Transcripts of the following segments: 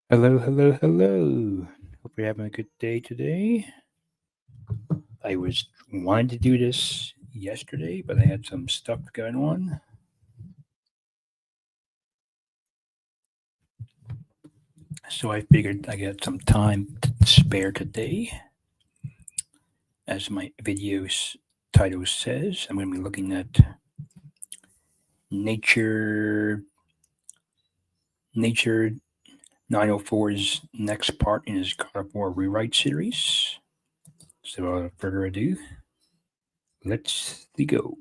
Hello, hello, hello. Hope you're having a good day today. I was wanting to do this yesterday, but I had some stuff going on. So I figured I got some time to spare today. As my video's title says, I'm going to be looking at Nature 904's next part in his God of War rewrite series. So without further ado, let's go.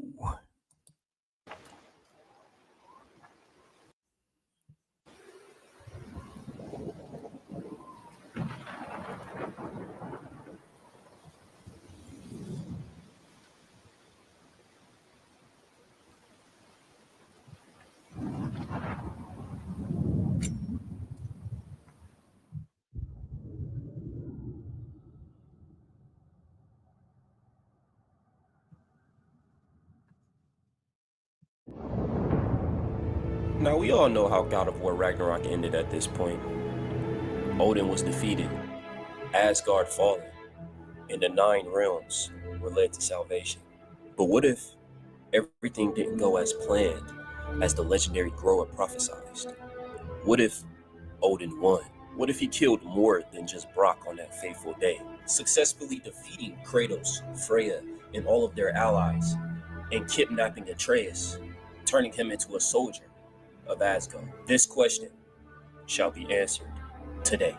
Now, we all know how God of War Ragnarok ended at this point. Odin was defeated, Asgard fallen, and the Nine Realms were led to salvation. But what if everything didn't go as planned, as the legendary Groa prophesied? What if Odin won? What if he killed more than just Brock on that fateful day, successfully defeating Kratos, Freya, and all of their allies, and kidnapping Atreus, turning him into a soldier of Asgard? This question shall be answered today.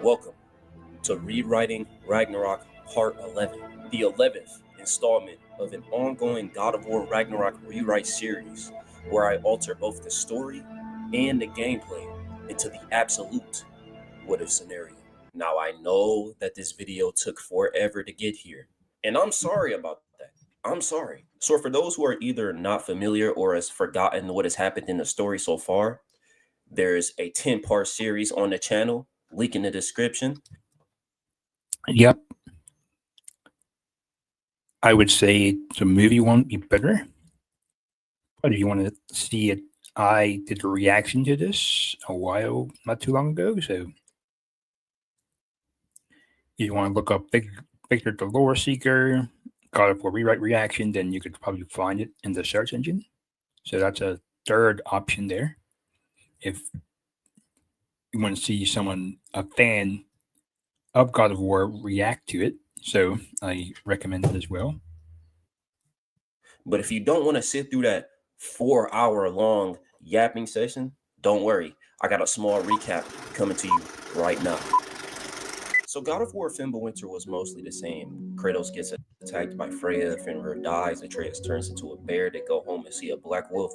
Welcome to Rewriting Ragnarok Part 11, the 11th installment of an ongoing God of War Ragnarok rewrite series where I alter both the story and the gameplay into the absolute what if scenario. Now, I know that this video took forever to get here, and I'm sorry about that. I'm sorry. So, for those who are either not familiar or has forgotten what has happened in the story so far, there's a 10-part series on the channel, link in the description. Yep, I would say the movie won't be better. But if you want to see it, I did a reaction to this a while, not too long ago. So if you want to look up Victor the Lore Seeker, God of War rewrite reaction, then you could probably find it in the search engine. So that's a third option there. If you want to see someone, a fan of God of War, react to it, so I recommend it as well. But if you don't want to sit through that 4-hour long yapping session, don't worry. I got a small recap coming to you right now. So God of War Fimbulwinter was mostly the same. Kratos gets attacked by Freya, Fenrir dies, Atreus turns into a bear, they go home and see a black wolf.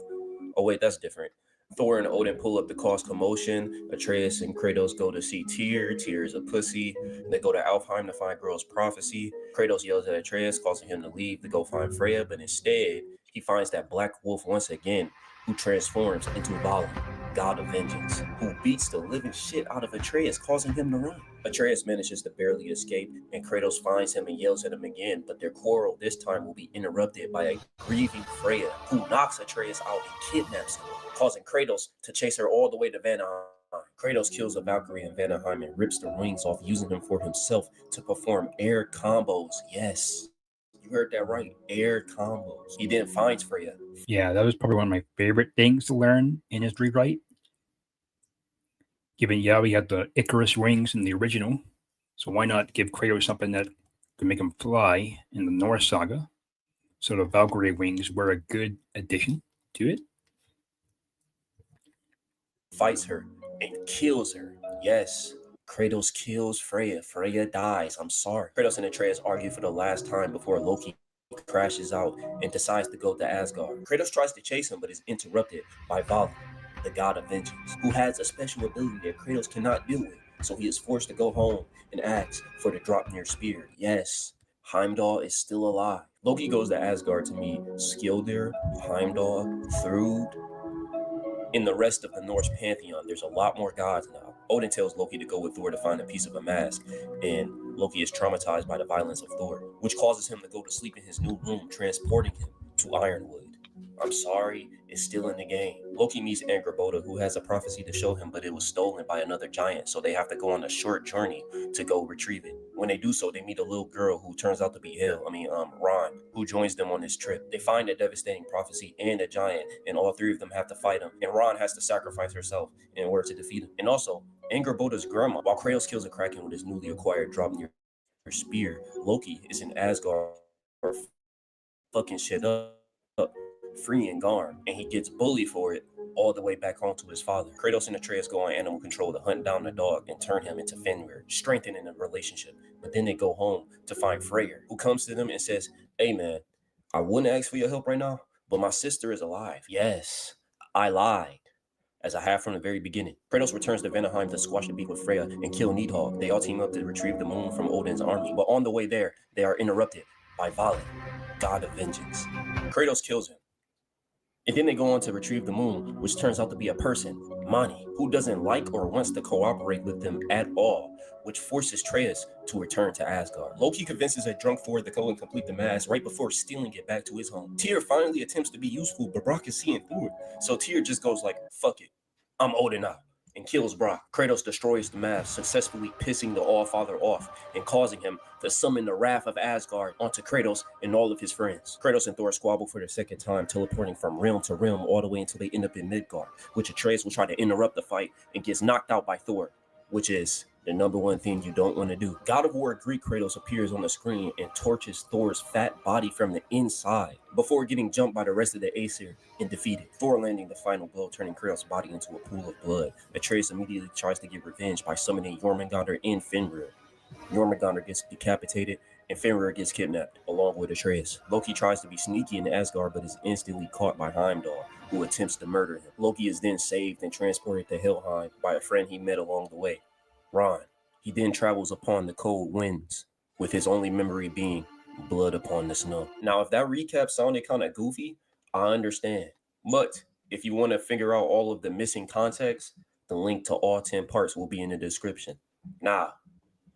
Oh wait, that's different. Thor and Odin pull up to cause commotion. Atreus and Kratos go to see Tyr. Tyr is a pussy. They go to Alfheim to find Girl's prophecy. Kratos yells at Atreus, causing him to leave to go find Freya, but instead, he finds that black wolf once again, who transforms into Vala, God of Vengeance, who beats the living shit out of Atreus, causing him to run. Atreus manages to barely escape, and Kratos finds him and yells at him again, but their quarrel this time will be interrupted by a grieving Freya, who knocks Atreus out and kidnaps him, causing Kratos to chase her all the way to Vanaheim. Kratos kills a Valkyrie in Vanaheim and rips the wings off, using them for himself to perform air combos. Yes, you heard that right, air combos. He then finds Freya. Yeah, that was probably one of my favorite things to learn in his rewrite. Given we had the Icarus wings in the original, so why not give Kratos something that could make him fly in the Norse saga? So the Valkyrie wings were a good addition to it. Fights her and kills her. Yes, Kratos kills Freya. Freya dies. I'm sorry. Kratos and Atreus argue for the last time before Loki crashes out and decides to go to Asgard. Kratos tries to chase him but is interrupted by Vala, the god of vengeance, who has a special ability that Kratos cannot deal with. So he is forced to go home and ask for the Draupnir spear. Yes, Heimdall is still alive. Loki goes to Asgard to meet Skildir, Heimdall, Thrud, in the rest of the Norse pantheon. There's a lot more gods now. Odin tells Loki to go with Thor to find a piece of a mask, and Loki is traumatized by the violence of Thor, which causes him to go to sleep in his new room, transporting him to Ironwood. I'm sorry, is still in the game. Loki meets Angrboda, who has a prophecy to show him, but it was stolen by another giant, so they have to go on a short journey to go retrieve it. When they do so, they meet a little girl who turns out to be Ron, who joins them on this trip. They find a devastating prophecy and a giant, and all three of them have to fight him. And Ron has to sacrifice herself in order to defeat him. And also, Angrboda's grandma, while Kratos kills a Kraken with his newly acquired Draupnir spear, Loki is in Asgard fucking shit up, freeing Garm, and he gets bullied for it all the way back home to his father. Kratos and Atreus go on animal control to hunt down the dog and turn him into Fenrir, strengthening the relationship. But then they go home to find Freyr, who comes to them and says, "Hey man, I wouldn't ask for your help right now, but my sister is alive." Yes, I lied, as I have from the very beginning. Kratos returns to Vanaheim to squash the beef with Freya and kill Nidhogg. They all team up to retrieve the moon from Odin's army, but on the way there, they are interrupted by Vali, god of vengeance. Kratos kills him. And then they go on to retrieve the moon, which turns out to be a person, Mani, who doesn't like or wants to cooperate with them at all, which forces Atreus to return to Asgard. Loki convinces a drunk Thor to go and complete the mask right before stealing it back to his home. Tyr finally attempts to be useful, but Brock is seeing through it. So Tyr just goes like, "Fuck it, I'm Odin now," and kills Brock. Kratos destroys the mask, successfully pissing the All-Father off and causing him to summon the wrath of Asgard onto Kratos and all of his friends. Kratos and Thor squabble for the second time, teleporting from realm to realm all the way until they end up in Midgard, which Atreus will try to interrupt the fight and gets knocked out by Thor, which is the number one thing you don't want to do. God of War Greek Kratos appears on the screen and torches Thor's fat body from the inside before getting jumped by the rest of the Aesir and defeated. Thor landing the final blow, turning Kratos' body into a pool of blood. Atreus immediately tries to get revenge by summoning Jormungandr and Fenrir. Jormungandr gets decapitated and Fenrir gets kidnapped, along with Atreus. Loki tries to be sneaky in Asgard, but is instantly caught by Heimdall, who attempts to murder him. Loki is then saved and transported to Helheim by a friend he met along the way, Ron. He then travels upon the cold winds, with his only memory being blood upon the snow. Now, if that recap sounded kind of goofy, I understand. But if you want to figure out all of the missing context, the link to all 10 parts will be in the description. Now,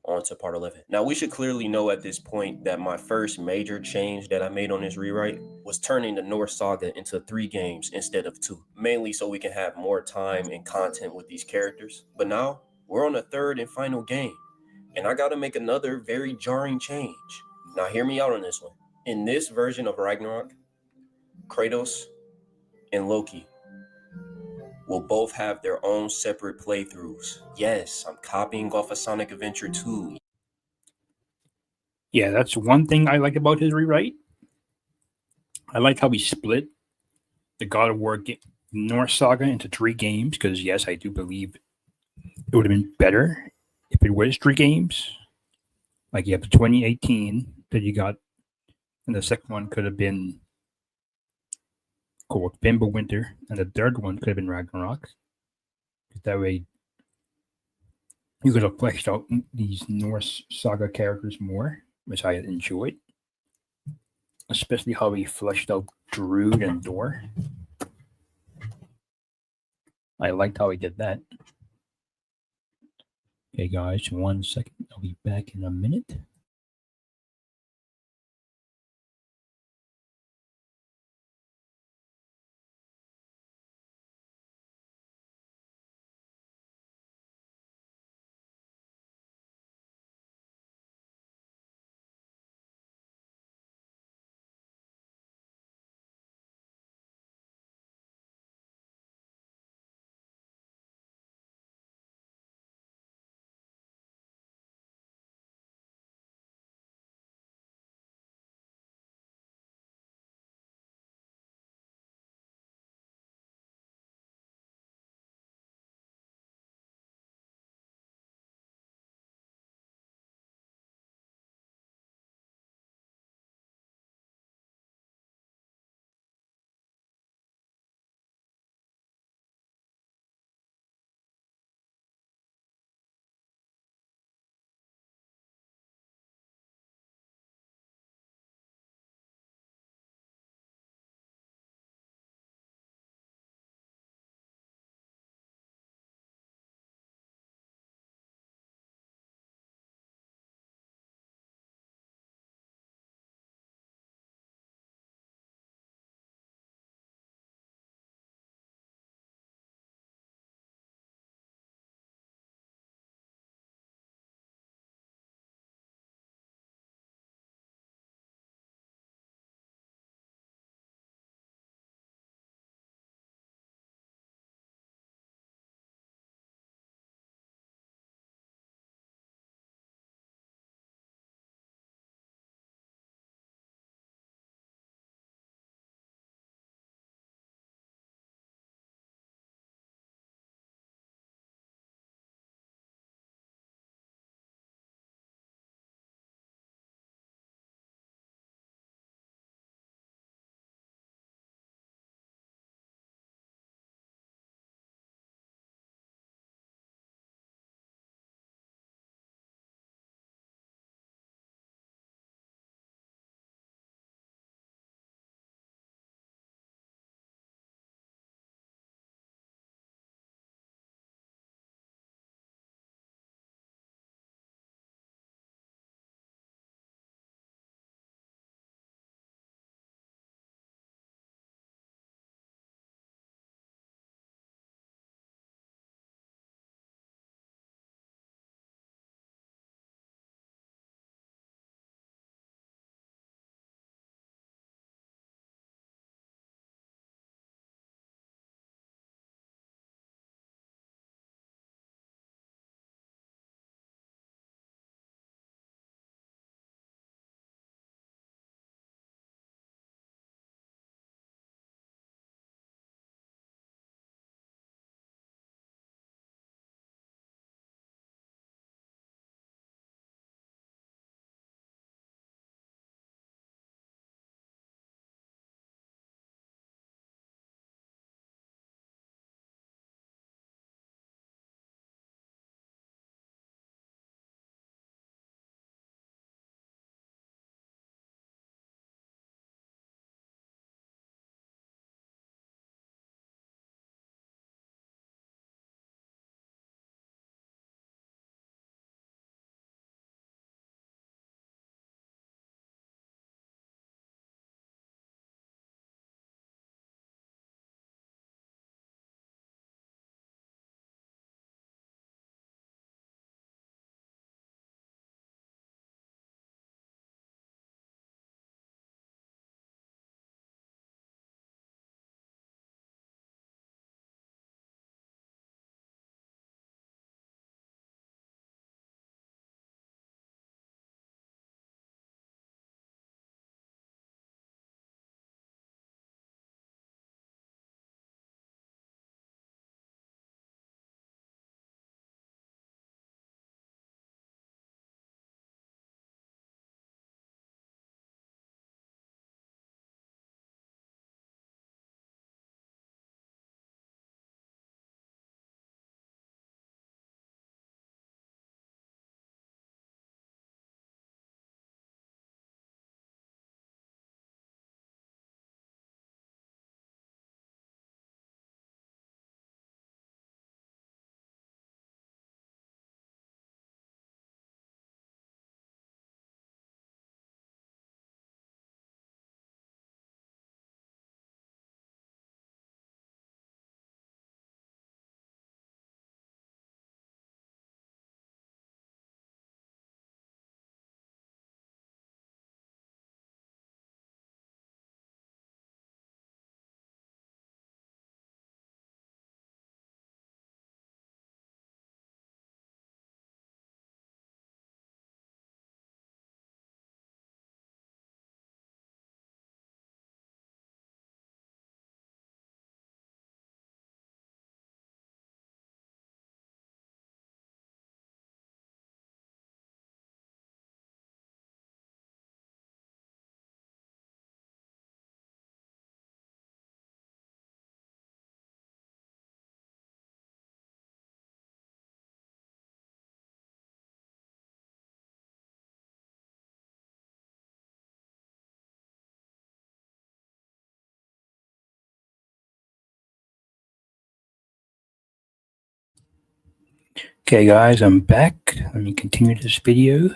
on to part 11. Now, we should clearly know at this point that my first major change that I made on this rewrite was turning the Norse Saga into 3 games instead of 2, mainly so we can have more time and content with these characters. But now, we're on the 3rd and final game, and I gotta make another very jarring change. Now, hear me out on this one. In this version of Ragnarok, Kratos and Loki will both have their own separate playthroughs. Yes, I'm copying off of Sonic Adventure 2. Yeah, that's one thing I like about his rewrite. I like how he split the God of War Norse Saga into 3 games, because yes, I do believe it would have been better if it was 3 games. Like you have the 2018 that you got, and the second one could have been called Fimbulwinter, and the third one could have been Ragnarok. That way, you could have fleshed out these Norse Saga characters more, which I enjoyed. Especially how he fleshed out Druid and Thor. I liked how he did that. Okay, guys, 1 second. I'll be back in a minute. Okay, guys, I'm back. Let me continue this video.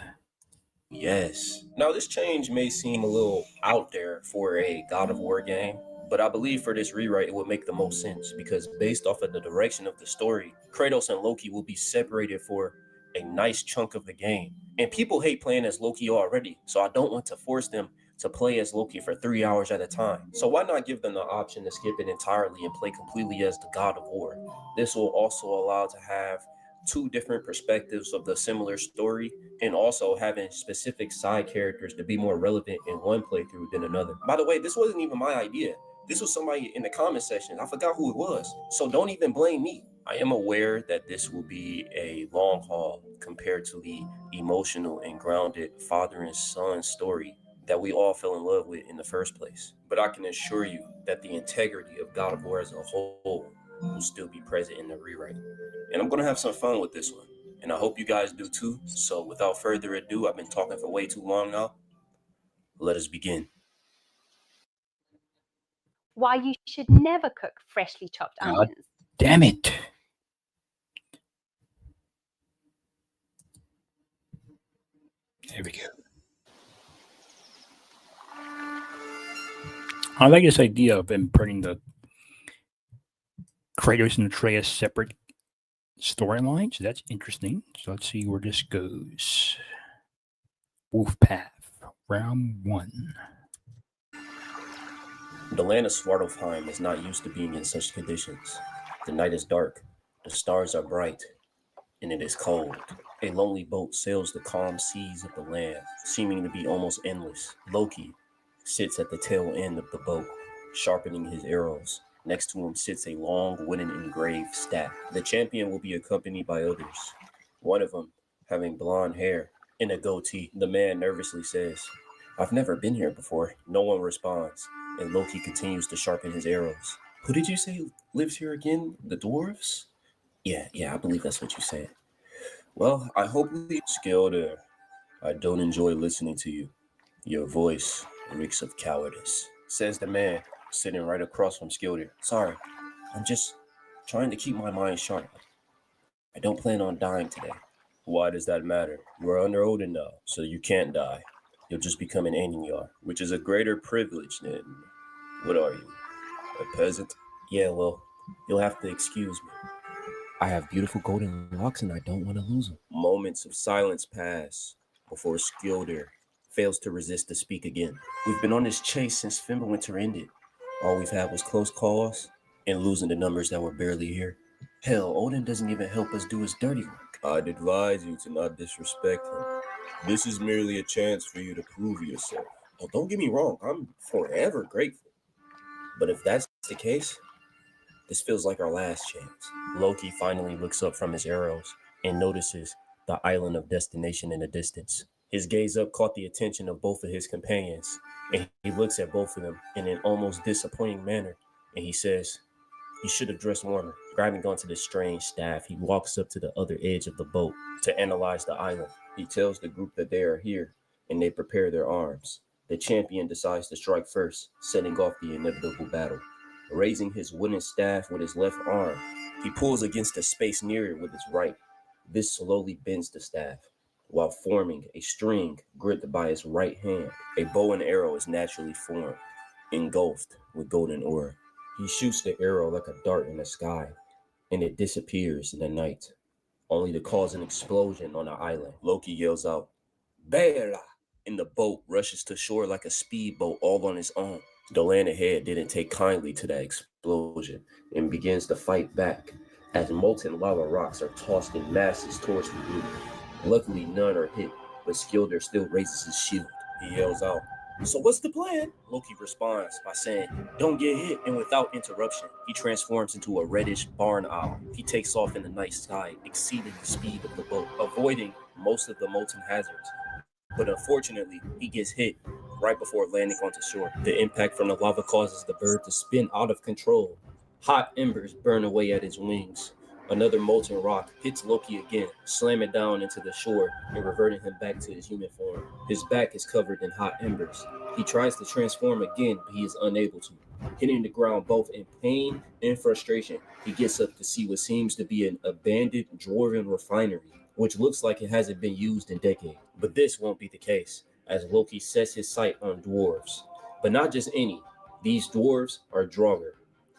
Yes. Now, this change may seem a little out there for a God of War game, but I believe for this rewrite, it would make the most sense because based off of the direction of the story, Kratos and Loki will be separated for a nice chunk of the game. And people hate playing as Loki already, so I don't want to force them to play as Loki for 3 hours at a time. So why not give them the option to skip it entirely and play completely as the God of War? This will also allow to have two different perspectives of the similar story and also having specific side characters to be more relevant in one playthrough than another. By the way, this wasn't even my idea. This was somebody in the comment section. I forgot who it was. So don't even blame me. I am aware that this will be a long haul compared to the emotional and grounded father and son story that we all fell in love with in the first place. But I can assure you that the integrity of God of War as a whole will still be present in the rewrite. And I'm going to have some fun with this one. And I hope you guys do too. So without further ado, I've been talking for way too long now. Let us begin. Why you should never cook freshly chopped God onions. damn it. There we go. I like this idea of them putting the Kratos and Atreus separate storylines. That's interesting. So let's see where this goes. Wolf Path, round 1. The land of Svartalfheim is not used to being in such conditions. The night is dark, the stars are bright, and it is cold. A lonely boat sails the calm seas of the land, seeming to be almost endless. Loki sits at the tail end of the boat, sharpening his arrows. Next to him sits a long wooden engraved staff. The champion will be accompanied by others, one of them having blonde hair and a goatee. The man nervously says, "I've never been here before." No one responds, and Loki continues to sharpen his arrows. "Who did you say lives here again? The dwarves?" Yeah, I believe that's what you said. "Well, I hope we Skilder. I don't enjoy listening to you. Your voice reeks of cowardice," says the man sitting right across from Skilder. "Sorry, I'm just trying to keep my mind sharp. I don't plan on dying today." "Why does that matter? We're under Odin now, so you can't die. You'll just become an Einhjar, which is a greater privilege than... What are you? A peasant?" "Yeah, well, you'll have to excuse me. I have beautiful golden locks and I don't want to lose them." Moments of silence pass before Skilder fails to resist to speak again. "We've been on this chase since Fimbulwinter ended. All we've had was close calls and losing the numbers that were barely here. Hell, Odin doesn't even help us do his dirty work." "I'd advise you to not disrespect him. This is merely a chance for you to prove yourself." "Oh, don't get me wrong, I'm forever grateful. But if that's the case, this feels like our last chance." Loki finally looks up from his arrows and notices the island of destination in the distance. His gaze up caught the attention of both of his companions, and he looks at both of them in an almost disappointing manner, and he says, "You should have dressed warmer." Grabbing onto this strange staff, he walks up to the other edge of the boat to analyze the island. He tells the group that they are here, and they prepare their arms. The champion decides to strike first, setting off the inevitable battle. Raising his wooden staff with his left arm, he pulls against the space near it with his right. This slowly bends the staff, while forming a string gripped by his right hand. A bow and arrow is naturally formed, engulfed with golden ore. He shoots the arrow like a dart in the sky, and it disappears in the night, only to cause an explosion on the island. Loki yells out, "Bela!" and the boat rushes to shore like a speedboat all on its own. The land ahead didn't take kindly to that explosion and begins to fight back as molten lava rocks are tossed in masses towards the group. Luckily, none are hit, but Skilder still raises his shield. He yells out, "So what's the plan?" Loki responds by saying, "Don't get hit," and without interruption, he transforms into a reddish barn owl. He takes off in the night sky, exceeding the speed of the boat, avoiding most of the molten hazards. But unfortunately, he gets hit right before landing onto shore. The impact from the lava causes the bird to spin out of control. Hot embers burn away at his wings, Another molten rock hits Loki again, slamming down into the shore and reverting him back to his human form. His back is covered in hot embers. He tries to transform again, but he is unable to. Hitting the ground both in pain and frustration, he gets up to see what seems to be an abandoned dwarven refinery, which looks like it hasn't been used in decades. But this won't be the case, as Loki sets his sight on dwarves. But not just any. These dwarves are Draugr.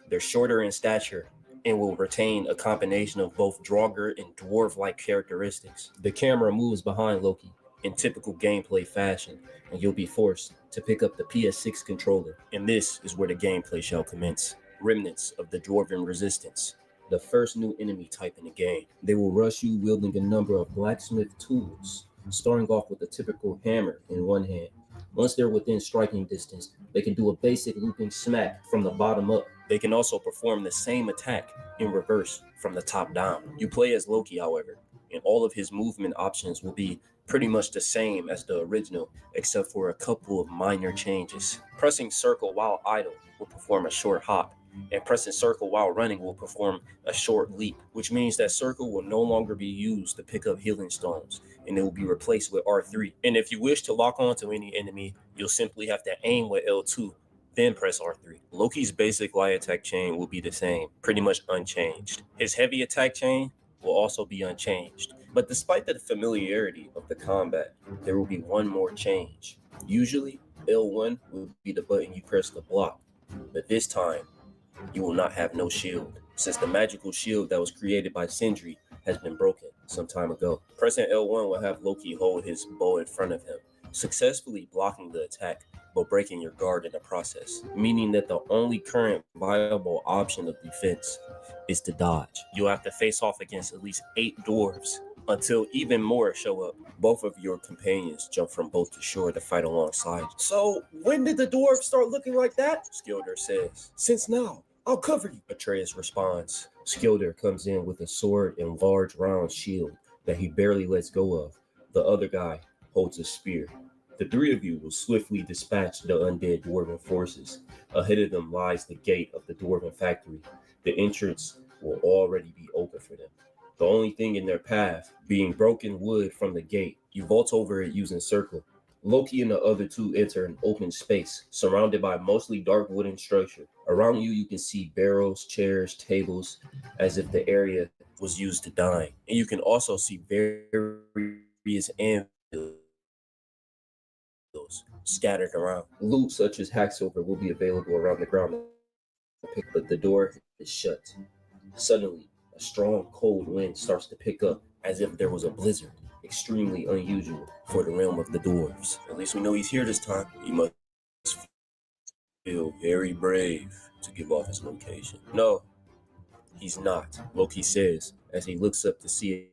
They're shorter in stature and will retain a combination of both Draugr and dwarf-like characteristics. The camera moves behind Loki in typical gameplay fashion, and you'll be forced to pick up the PS6 controller. And this is where the gameplay shall commence. Remnants of the Dwarven Resistance, the first new enemy type in the game. They will rush you wielding a number of blacksmith tools, starting off with a typical hammer in one hand. Once they're within striking distance, they can do a basic looping smack from the bottom up. They can also perform the same attack in reverse from the top down. You play as Loki, however, and all of his movement options will be pretty much the same as the original, except for a couple of minor changes. Pressing circle while idle will perform a short hop, and pressing circle while running will perform a short leap, which means that circle will no longer be used to pick up healing stones, and it will be replaced with R3. And if you wish to lock onto any enemy, you'll simply have to aim with L2, then press R3. Loki's basic light attack chain will be the same, pretty much unchanged. His heavy attack chain will also be unchanged. But despite the familiarity of the combat, there will be one more change. Usually, L1 will be the button you press to block, but this time, you will not have no shield, since the magical shield that was created by Sindri has been broken some time ago. Pressing L1 will have Loki hold his bow in front of him, successfully blocking the attack, but breaking your guard in the process, meaning that the only current viable option of defense is to dodge. You'll have to face off against at least 8 dwarves until even more show up. Both of your companions jump from boat to shore to fight alongside. So, when did the dwarves start looking like that? Skilder says. Since now. I'll cover you. Atreus responds. Skilder comes in with a sword and large round shield that he barely lets go of. The other guy holds a spear. The 3 of you will swiftly dispatch the undead dwarven forces. Ahead of them lies the gate of the dwarven factory. The entrance will already be open for them. The only thing in their path being broken wood from the gate. You vault over it using circle. Loki and the other 2 enter an open space surrounded by mostly dark wooden structure. Around you can see barrels, chairs, tables, as if the area was used to dine. And you can also see various anvils scattered around. Loot such as hacksilver will be available around the ground, but the door is shut. Suddenly, a strong cold wind starts to pick up as if there was a blizzard. Extremely unusual for the realm of the dwarves. At least we know he's here this time. He must feel very brave to give off his location. No, he's not, Loki says as he looks up to see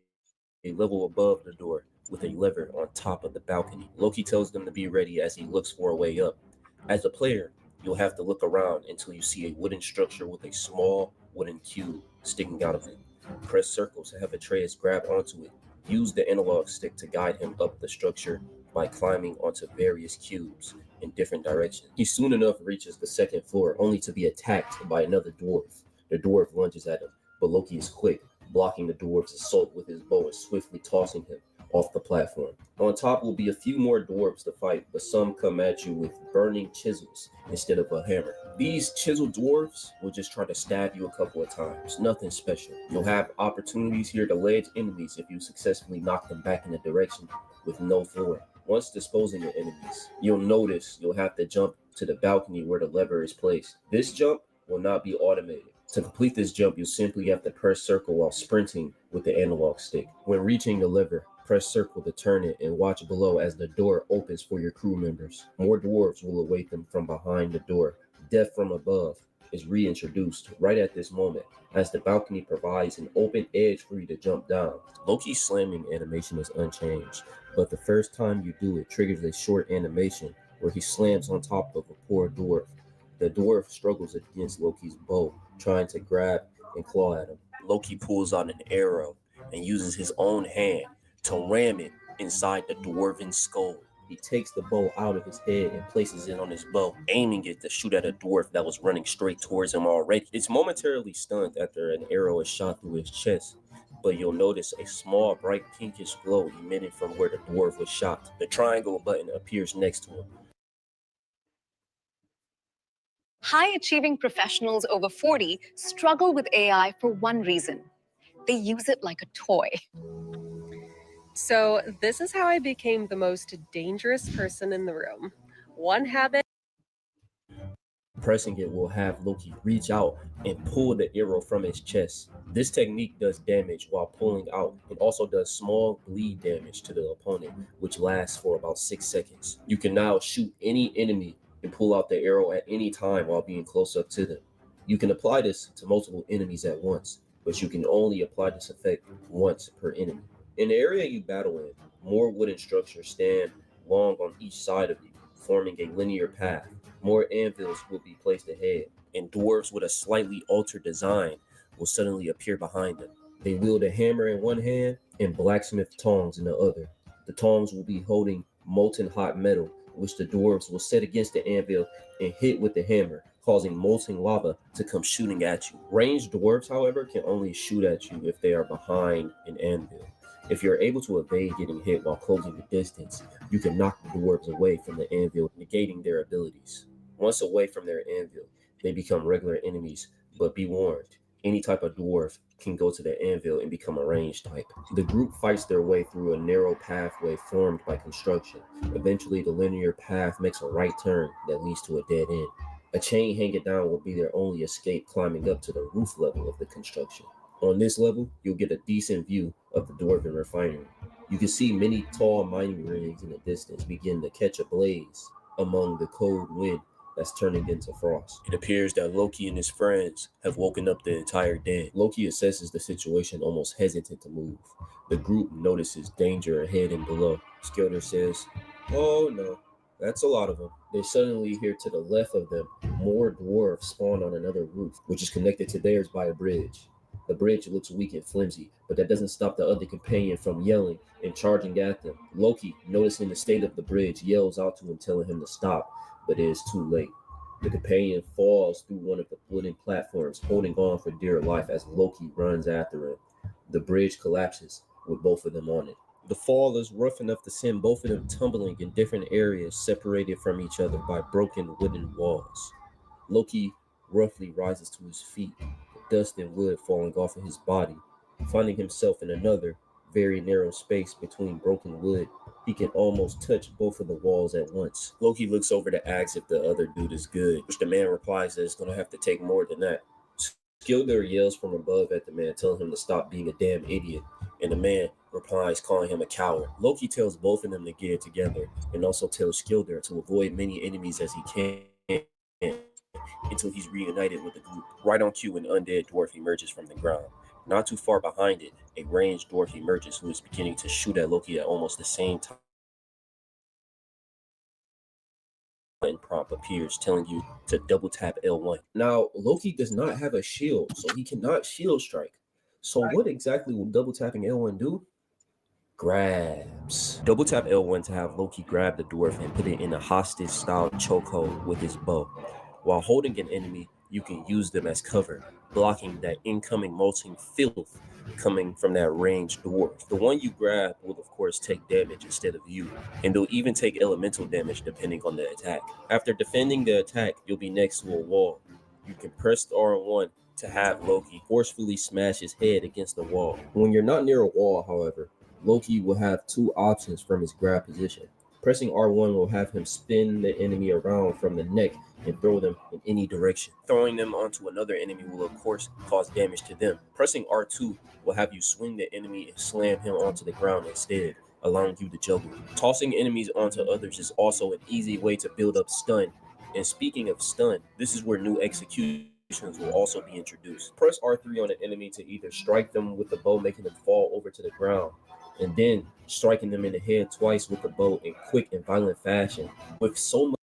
a level above the door with a lever on top of the balcony. Loki tells them to be ready as he looks for a way up. As a player, you'll have to look around until you see a wooden structure with a small wooden cube sticking out of it. Press circle to have Atreus grab onto it. Use the analog stick to guide him up the structure by climbing onto various cubes in different directions. He soon enough reaches the 2nd floor, only to be attacked by another dwarf. The dwarf lunges at him, but Loki is quick, blocking the dwarf's assault with his bow and swiftly tossing him off the platform. On top will be a few more dwarves to fight, but some come at you with burning chisels instead of a hammer. These chiseled dwarves will just try to stab you a couple of times, nothing special. You'll have opportunities here to ledge enemies if you successfully knock them back in the direction with no floor. Once disposing of enemies, you'll notice you'll have to jump to the balcony where the lever is placed. This jump will not be automated. To complete this jump, you'll simply have to press circle while sprinting with the analog stick. When reaching the lever, press circle to turn it and watch below as the door opens for your crew members. More dwarves will await them from behind the door. Death from above is reintroduced right at this moment as the balcony provides an open edge for you to jump down. Loki's slamming animation is unchanged, but the first time you do it triggers a short animation where he slams on top of a poor dwarf. The dwarf struggles against Loki's bow, trying to grab and claw at him. Loki pulls out an arrow and uses his own hand to ram it inside the dwarven skull. He takes the bow out of his head and places it on his bow, aiming it to shoot at a dwarf that was running straight towards him already. It's momentarily stunned after an arrow is shot through his chest, but you'll notice a small bright pinkish glow emitting from where the dwarf was shot. The triangle button appears next to him. High-achieving professionals over 40 struggle with AI for one reason. They use it like a toy. So this is how I became the most dangerous person in the room. One habit. Pressing it will have Loki reach out and pull the arrow from his chest. This technique does damage while pulling out. It also does small bleed damage to the opponent, which lasts for about 6 seconds. You can now shoot any enemy and pull out the arrow at any time while being close up to them. You can apply this to multiple enemies at once, but you can only apply this effect once per enemy. In the area you battle in, more wooden structures stand long on each side of you, forming a linear path. More anvils will be placed ahead, and dwarves with a slightly altered design will suddenly appear behind them. They wield a hammer in one hand and blacksmith tongs in the other. The tongs will be holding molten hot metal, which the dwarves will set against the anvil and hit with the hammer, causing molten lava to come shooting at you. Ranged dwarves, however, can only shoot at you if they are behind an anvil. If you're able to evade getting hit while closing the distance, you can knock the dwarves away from the anvil, negating their abilities. Once away from their anvil, they become regular enemies, but be warned, any type of dwarf can go to the anvil and become a ranged type. The group fights their way through a narrow pathway formed by construction. Eventually, the linear path makes a right turn that leads to a dead end. A chain hanging down will be their only escape climbing up to the roof level of the construction. On this level, you'll get a decent view of the dwarven refinery. You can see many tall mining rigs in the distance begin to catch a blaze among the cold wind that's turning into frost. It appears that Loki and his friends have woken up the entire den. Loki assesses the situation, almost hesitant to move. The group notices danger ahead and below. Skilder says, "Oh no, that's a lot of them." They suddenly hear to the left of them more dwarves spawn on another roof, which is connected to theirs by a bridge. The bridge looks weak and flimsy, but that doesn't stop the other companion from yelling and charging at them. Loki, noticing the state of the bridge, yells out to him, telling him to stop, but it is too late. The companion falls through one of the wooden platforms, holding on for dear life as Loki runs after him. The bridge collapses with both of them on it. The fall is rough enough to send both of them tumbling in different areas, separated from each other by broken wooden walls. Loki roughly rises to his feet, dust and wood falling off of his body, finding himself in another, very narrow space between broken wood. He can almost touch both of the walls at once. Loki looks over to ask if the other dude is good, which the man replies that it's going to have to take more than that. Skilder yells from above at the man, telling him to stop being a damn idiot, and the man replies, calling him a coward. Loki tells both of them to get it together, and also tells Skilder to avoid many enemies as he can until he's reunited with the group. Right on cue, an undead dwarf emerges from the ground. Not too far behind it, a ranged dwarf emerges who is beginning to shoot at Loki at almost the same time. And prompt appears telling you to double tap L1. Now, Loki does not have a shield, so he cannot shield strike. So what exactly will double tapping L1 do? Grabs. Double tap L1 to have Loki grab the dwarf and put it in a hostage style chokehold with his bow. While holding an enemy, you can use them as cover, blocking that incoming molten filth coming from that ranged dwarf. The one you grab will of course take damage instead of you, and they'll even take elemental damage depending on the attack. After defending the attack, you'll be next to a wall. You can press R1 to have Loki forcefully smash his head against the wall. When you're not near a wall, however, Loki will have two options from his grab position. Pressing R1 will have him spin the enemy around from the neck and throw them in any direction. Throwing them onto another enemy will of course cause damage to them. Pressing R2 will have you swing the enemy and slam him onto the ground instead, allowing you to juggle. Tossing enemies onto others is also an easy way to build up stun. And speaking of stun, this is where new executions will also be introduced. Press R3 on an enemy to either strike them with the bow, making them fall over to the ground, and then striking them in the head twice with the bow in quick and violent fashion. With so much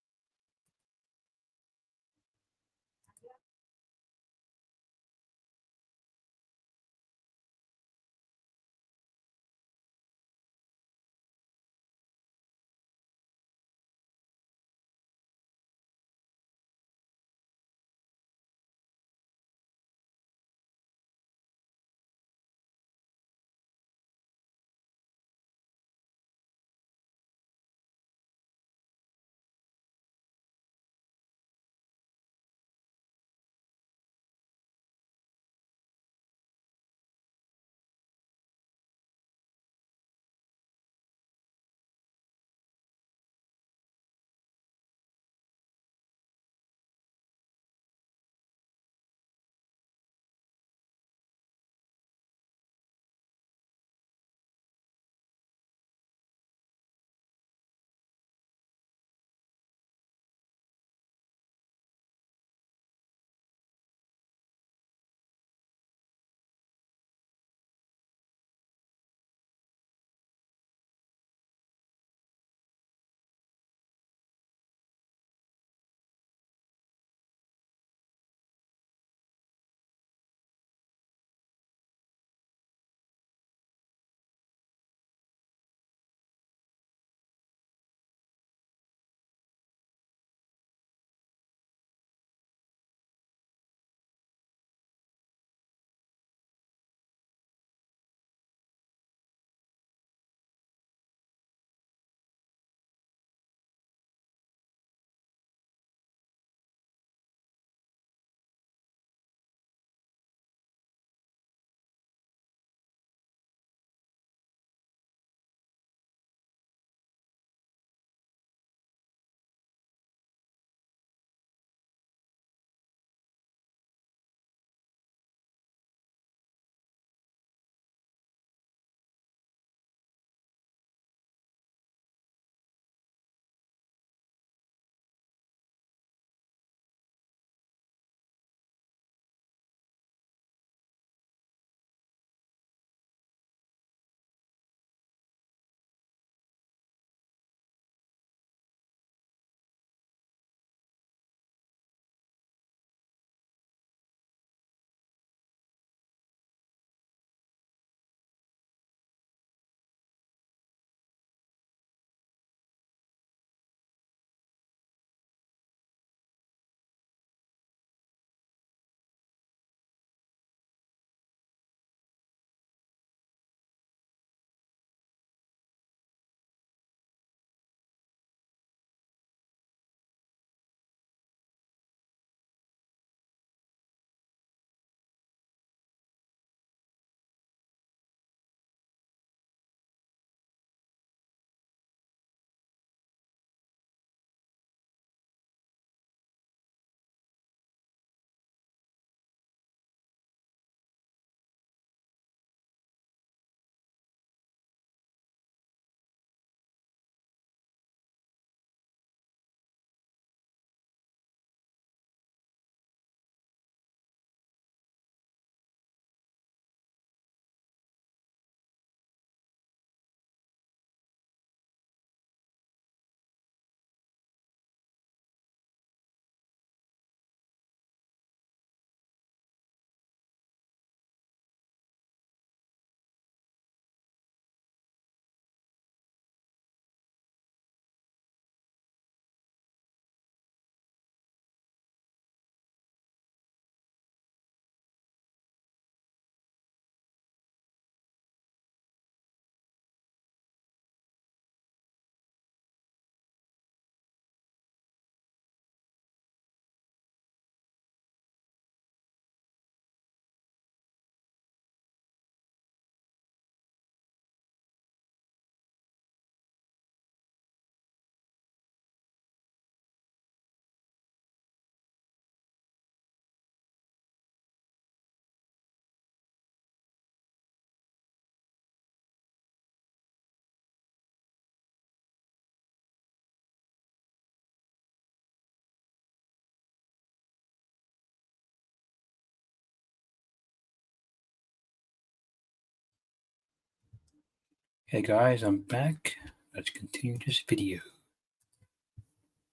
Hey guys, I'm back. Let's continue this video.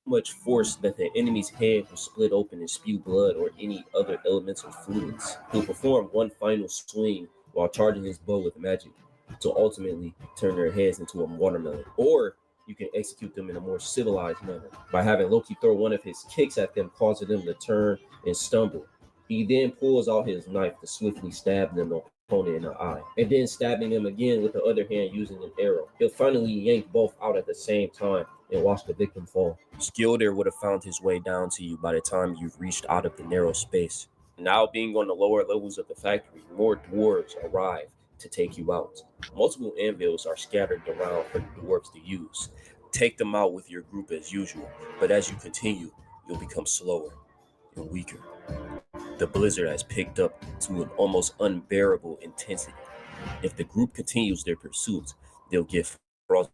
Much force that the enemy's head will split open and spew blood or any other elemental fluids. He'll perform one final swing while charging his bow with magic to ultimately turn their heads into a watermelon. Or you can execute them in a more civilized manner by having Loki throw one of his kicks at them, causing them to turn and stumble. He then pulls out his knife to swiftly stab them opponent in the eye, and then stabbing him again with the other hand using an arrow. He'll finally yank both out at the same time and watch the victim fall. Skilder would have found his way down to you by the time you've reached out of the narrow space. Now being on the lower levels of the factory, more dwarves arrive to take you out. Multiple anvils are scattered around for the dwarves to use. Take them out with your group as usual, but as you continue, you'll become slower and weaker. The blizzard has picked up to an almost unbearable intensity. If the group continues their pursuit, they'll get frost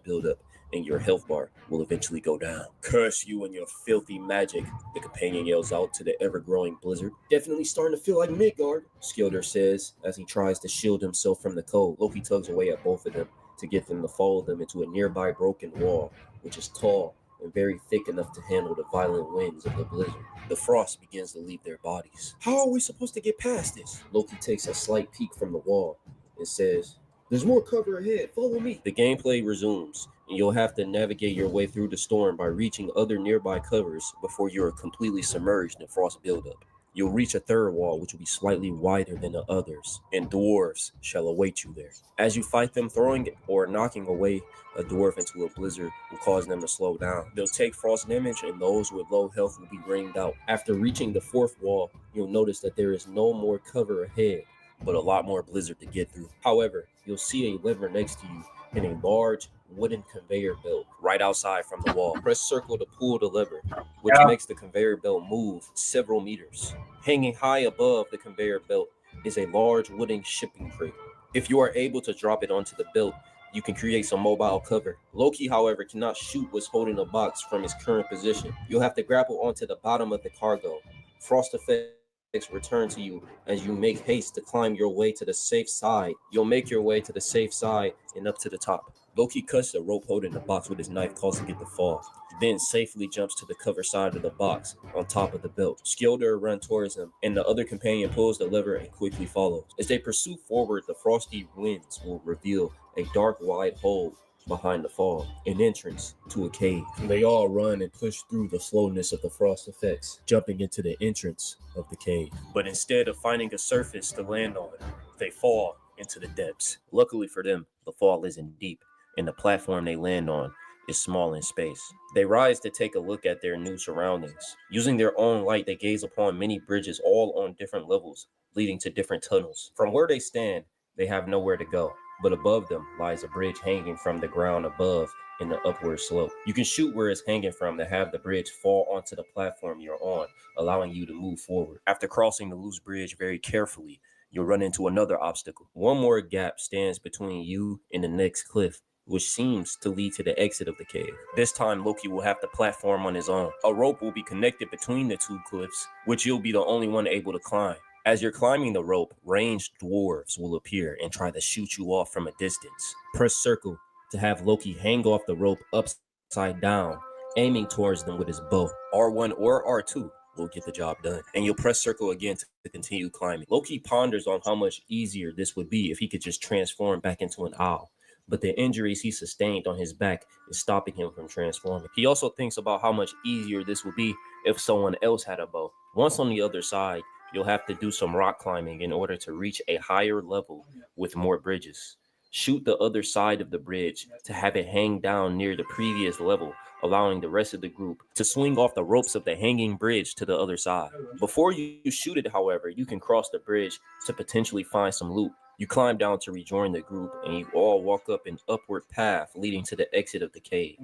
buildup and your health bar will eventually go down. Curse you and your filthy magic, the companion yells out to the ever-growing blizzard. Definitely starting to feel like Midgard. Skilder says as he tries to shield himself from the cold. Loki tugs away at both of them to get them to follow them into a nearby broken wall, which is tall and very thick enough to handle the violent winds of the blizzard. The frost begins to leave their bodies. How are we supposed to get past this? Loki takes a slight peek from the wall and says, There's more cover ahead. Follow me. the gameplay resumes, and you'll have to navigate your way through the storm by reaching other nearby covers before you are completely submerged in frost buildup. You'll reach a third wall, which will be slightly wider than the others, and dwarves shall await you there. As you fight them, throwing or knocking away a dwarf into a blizzard will cause them to slow down. They'll take frost damage, and those with low health will be rained out. After reaching the fourth wall, you'll notice that there is no more cover ahead, but a lot more blizzard to get through. However, you'll see a lever next to you and a large wooden conveyor belt right outside from the wall. Press circle to pull the lever, which makes the conveyor belt move several meters. Hanging high above the conveyor belt is a large wooden shipping crate. If you are able to drop it onto the belt, you can create some mobile cover. Loki, however, cannot shoot what's holding the box from his current position. You'll have to grapple onto the bottom of the cargo. Frost effects return to you as you make haste to climb your way to the safe side. You'll make your way to the safe side and up to the top. Loki cuts the rope holding the box with his knife, causing it to fall. He then safely jumps to the cover side of the box on top of the belt. Skilder runs towards him, and the other companion pulls the lever and quickly follows. As they pursue forward, the frosty winds will reveal a dark, wide hole behind the fall, an entrance to a cave. They all run and push through the slowness of the frost effects, jumping into the entrance of the cave. But instead of finding a surface to land on, they fall into the depths. Luckily for them, the fall isn't deep, and the platform they land on is small in space. They rise to take a look at their new surroundings. Using their own light, they gaze upon many bridges, all on different levels, leading to different tunnels. From where they stand, they have nowhere to go, but above them lies a bridge hanging from the ground above in the upward slope. You can shoot where it's hanging from to have the bridge fall onto the platform you're on, allowing you to move forward. After crossing the loose bridge very carefully, you'll run into another obstacle. One more gap stands between you and the next cliff, which seems to lead to the exit of the cave. This time, Loki will have to platform on his own. A rope will be connected between the two cliffs, which you'll be the only one able to climb. As you're climbing the rope, ranged dwarves will appear and try to shoot you off from a distance. Press circle to have Loki hang off the rope upside down, aiming towards them with his bow. R1 or R2 will get the job done. And you'll press circle again to continue climbing. Loki ponders on how much easier this would be if he could just transform back into an owl, but the injuries he sustained on his back is stopping him from transforming. He also thinks about how much easier this would be if someone else had a bow. Once on the other side, you'll have to do some rock climbing in order to reach a higher level with more bridges. Shoot the other side of the bridge to have it hang down near the previous level, allowing the rest of the group to swing off the ropes of the hanging bridge to the other side. Before you shoot it, however, you can cross the bridge to potentially find some loot. You climb down to rejoin the group, and you all walk up an upward path leading to the exit of the cave.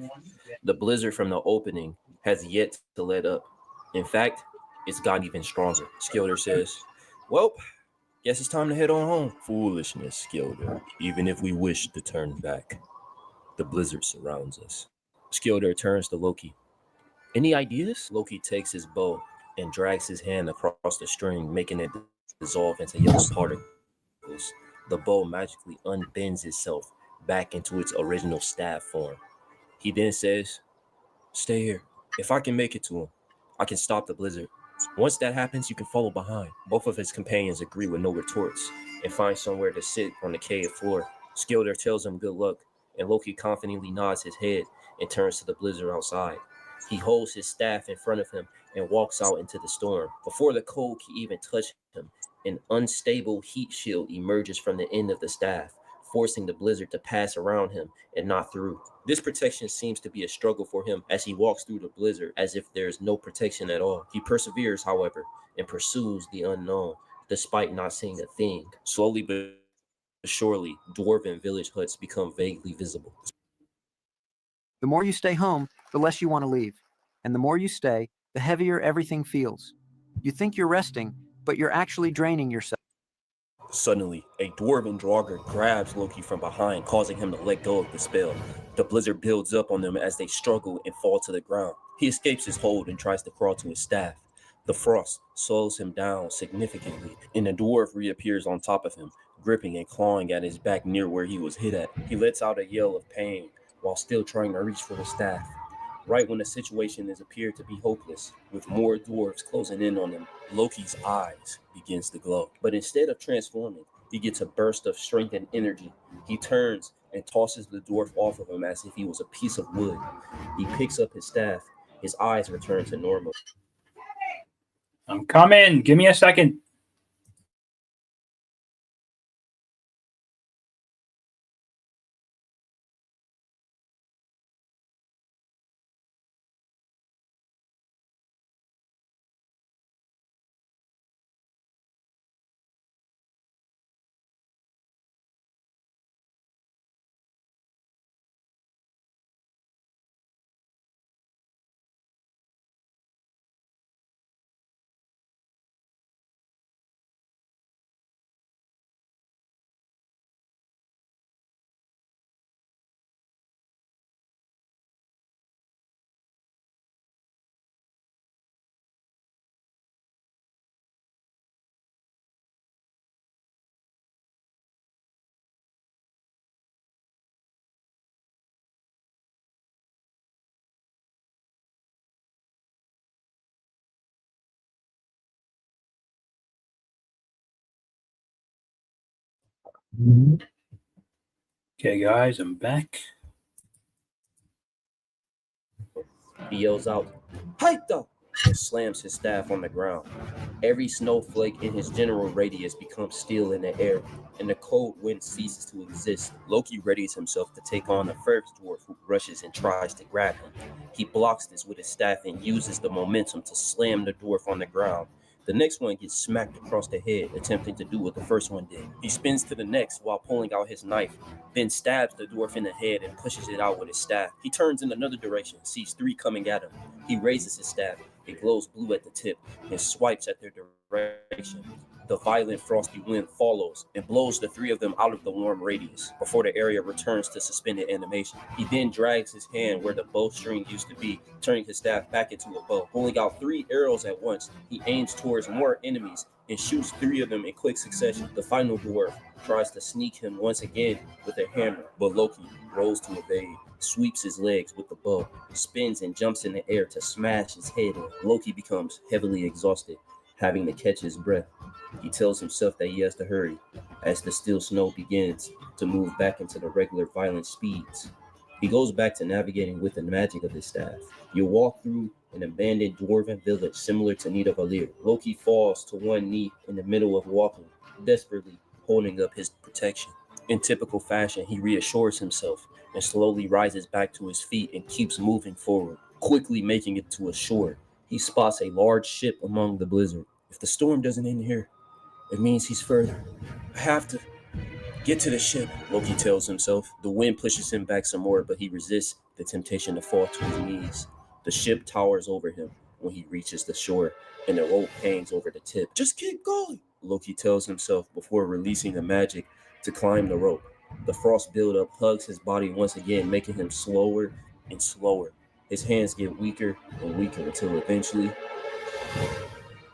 The blizzard from the opening has yet to let up. In fact, it's gotten even stronger. Skilder says, "Well, guess it's time to head on home." Foolishness, Skilder. Even if we wish to turn back, the blizzard surrounds us. Skilder turns to Loki. "Any ideas?" Loki takes his bow and drags his hand across the string, making it dissolve into yellow particles. The bow magically unbends itself, back into its original staff form. He then says, "Stay here. If I can make it to him, I can stop the blizzard. Once that happens, you can follow behind." Both of his companions agree with no retorts and find somewhere to sit on the cave floor. Skilder tells him good luck, and Loki confidently nods his head and turns to the blizzard outside. He holds his staff in front of him and walks out into the storm. Before the cold can even touch him, an unstable heat shield emerges from the end of the staff, forcing the blizzard to pass around him and not through. This protection seems to be a struggle for him as he walks through the blizzard as if there is no protection at all. He perseveres, however, and pursues the unknown, despite not seeing a thing. Slowly but surely, dwarven village huts become vaguely visible. The more you stay home, the less you want to leave. And the more you stay, the heavier everything feels. You think you're resting, but you're actually draining yourself. Suddenly, a dwarven draugr grabs Loki from behind, causing him to let go of the spell. The blizzard builds up on them as they struggle and fall to the ground. He escapes his hold and tries to crawl to his staff. The frost slows him down significantly, and the dwarf reappears on top of him, gripping and clawing at his back near where he was hit at. He lets out a yell of pain while still trying to reach for his staff. Right when the situation has appeared to be hopeless, with more dwarves closing in on him, Loki's eyes begins to glow. But instead of transforming, he gets a burst of strength and energy. He turns and tosses the dwarf off of him as if he was a piece of wood. He picks up his staff. His eyes return to normal. I'm coming. Give me a second. Okay, guys, I'm back. He yells out, "Haita!" and slams his staff on the ground. Every snowflake in his general radius becomes steel in the air, and the cold wind ceases to exist. Loki readies himself to take on the first dwarf who rushes and tries to grab him. He blocks this with his staff and uses the momentum to slam the dwarf on the ground. The next one gets smacked across the head, attempting to do what the first one did. He spins to the next while pulling out his knife, then stabs the dwarf in the head and pushes it out with his staff. He turns in another direction, sees three coming at him. He raises his staff. It glows blue at the tip and swipes at their direction. The violent frosty wind follows and blows the three of them out of the warm radius before the area returns to suspended animation. He then drags his hand where the bowstring used to be, turning his staff back into a bow. Pulling out 3 arrows at once, he aims towards more enemies and shoots 3 of them in quick succession. The final dwarf tries to sneak him once again with a hammer, but Loki rolls to evade, sweeps his legs with the bow, spins and jumps in the air to smash his head in. Loki becomes heavily exhausted, having to catch his breath. He tells himself that he has to hurry as the still snow begins to move back into the regular violent speeds. He goes back to navigating with the magic of his staff. You walk through an abandoned dwarven village similar to Nidavellir. Loki falls to one knee in the middle of walking, desperately holding up his protection. In typical fashion, he reassures himself and slowly rises back to his feet and keeps moving forward, quickly making it to a shore. He spots a large ship among the blizzard. If the storm doesn't end here, it means he's further. I have to get to the ship, Loki tells himself. The wind pushes him back some more, but he resists the temptation to fall to his knees. The ship towers over him when he reaches the shore, and the rope hangs over the tip. Just keep going, Loki tells himself before releasing the magic to climb the rope. The frost buildup hugs his body once again, making him slower and slower. His hands get weaker and weaker until eventually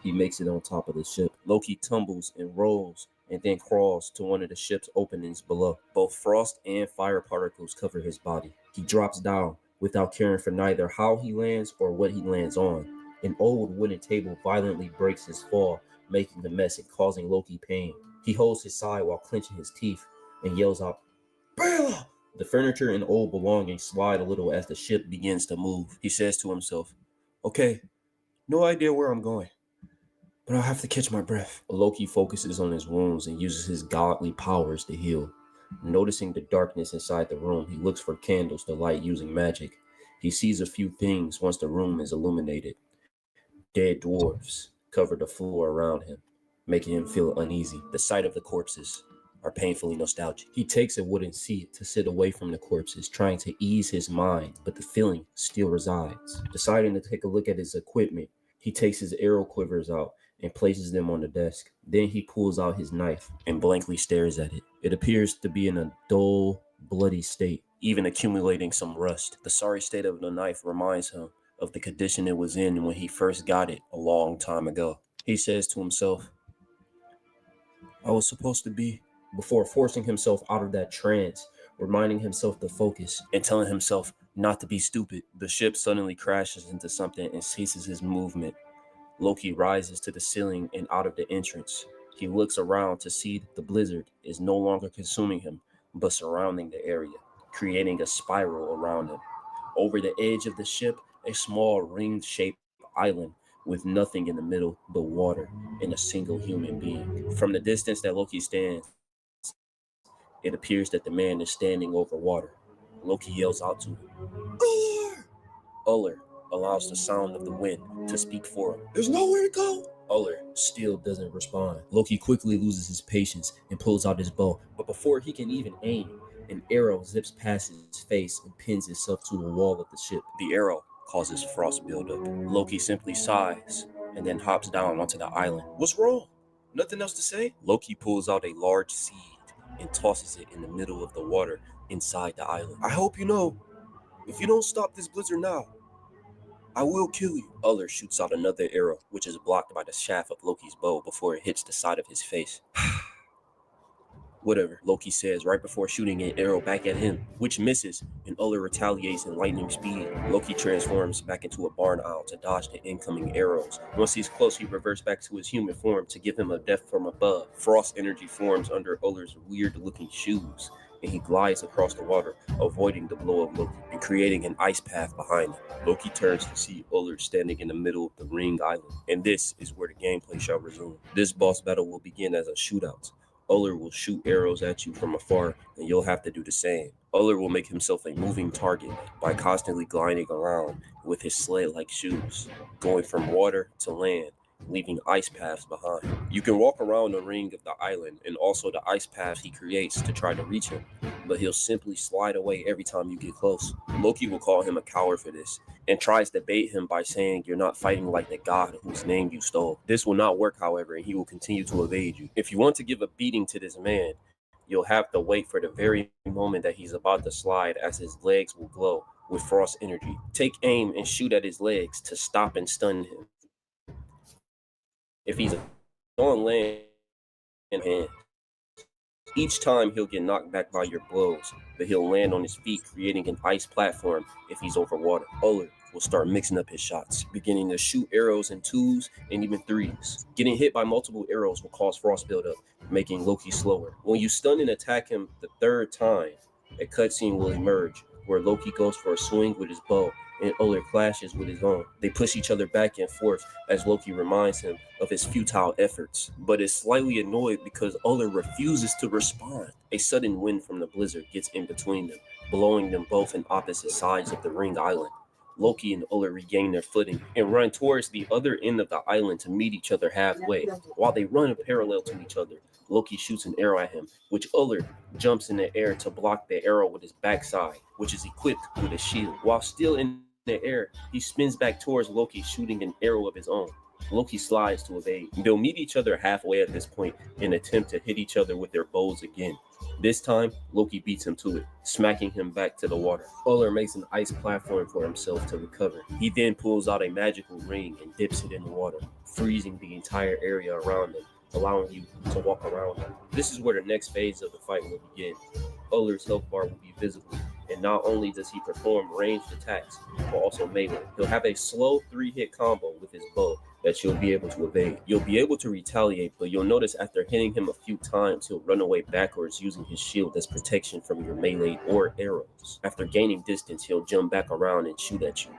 he makes it on top of the ship. Loki tumbles and rolls and then crawls to one of the ship's openings below. Both frost and fire particles cover his body. He drops down without caring for neither how he lands or what he lands on. An old wooden table violently breaks his fall, making a mess and causing Loki pain. He holds his side while clenching his teeth and yells out, "Bela!" The furniture and old belongings slide a little as the ship begins to move. He says to himself, "Okay, no idea where I'm going, but I'll have to catch my breath." Loki focuses on his wounds and uses his godly powers to heal. Noticing the darkness inside the room, he looks for candles to light using magic. He sees a few things once the room is illuminated. Dead dwarves cover the floor around him, making him feel uneasy. The sight of the corpses are painfully nostalgic. He takes a wooden seat to sit away from the corpses, trying to ease his mind, but the feeling still resides. Deciding to take a look at his equipment, he takes his arrow quivers out and places them on the desk. Then he pulls out his knife and blankly stares at it. It appears to be in a dull, bloody state, even accumulating some rust. The sorry state of the knife reminds him of the condition it was in when he first got it a long time ago. He says to himself, "I was supposed to be," before forcing himself out of that trance, reminding himself to focus and telling himself not to be stupid. The ship suddenly crashes into something and ceases his movement. Loki rises to the ceiling and out of the entrance. He looks around to see that the blizzard is no longer consuming him, but surrounding the area, creating a spiral around him. Over the edge of the ship, a small ring-shaped island with nothing in the middle but water and a single human being. From the distance that Loki stands, it appears that the man is standing over water. Loki yells out to him, "Uller!" Uller allows the sound of the wind to speak for him. There's nowhere to go. Uller still doesn't respond. Loki quickly loses his patience and pulls out his bow, but before he can even aim, an arrow zips past his face and pins itself to a wall of the ship. The arrow causes frost buildup. Loki simply sighs and then hops down onto the island. What's wrong? Nothing else to say? Loki pulls out a large seed and tosses it in the middle of the water inside the island. I hope you know, if you don't stop this blizzard now, I will kill you. Uller shoots out another arrow, which is blocked by the shaft of Loki's bow before it hits the side of his face. Whatever, Loki says right before shooting an arrow back at him, which misses, and Uller retaliates in lightning speed. Loki transforms back into a barn owl to dodge the incoming arrows. Once he's close, he reverts back to his human form to give him a death from above. Frost energy forms under Uller's weird-looking shoes, and he glides across the water, avoiding the blow of Loki and creating an ice path behind him. Loki turns to see Uller standing in the middle of the ring island, and this is where the gameplay shall resume. This boss battle will begin as a shootout. Uller will shoot arrows at you from afar, and you'll have to do the same. Uller will make himself a moving target by constantly gliding around with his sled-like shoes, going from water to land, leaving ice paths behind. You can walk around the ring of the island and also the ice paths he creates to try to reach him, but he'll simply slide away every time you get close. Loki will call him a coward for this and tries to bait him by saying you're not fighting like the god whose name you stole. This will not work, however, and he will continue to evade you. If you want to give a beating to this man, you'll have to wait for the very moment that he's about to slide, as his legs will glow with frost energy. Take aim and shoot at his legs to stop and stun him. If he's on land and hand, each time he'll get knocked back by your blows, but he'll land on his feet, creating an ice platform if he's over water. Uller will start mixing up his shots, beginning to shoot arrows in 2s and even 3s. Getting hit by multiple arrows will cause frost buildup, making Loki slower. When you stun and attack him the 3rd time, a cutscene will emerge where Loki goes for a swing with his bow and Uller clashes with his own. They push each other back and forth as Loki reminds him of his futile efforts, but is slightly annoyed because Uller refuses to respond. A sudden wind from the blizzard gets in between them, blowing them both in opposite sides of the ring island. Loki and Uller regain their footing and run towards the other end of the island to meet each other halfway. While they run parallel to each other, Loki shoots an arrow at him, which Uller jumps in the air to block the arrow with his backside, which is equipped with a shield. While still in the air, he spins back towards Loki, shooting an arrow of his own. Loki slides to evade. They'll meet each other halfway at this point and attempt to hit each other with their bows again. This time, Loki beats him to it, smacking him back to the water. Uller makes an ice platform for himself to recover. He then pulls out a magical ring and dips it in the water, freezing the entire area around him, allowing you to walk around him. This is where the next phase of the fight will begin. Uller's health bar will be visible, and not only does he perform ranged attacks, but also melee. He'll have a slow 3-hit combo with his bow that you'll be able to evade. You'll be able to retaliate, but you'll notice after hitting him a few times, he'll run away backwards using his shield as protection from your melee or arrows. After gaining distance, he'll jump back around and shoot at you.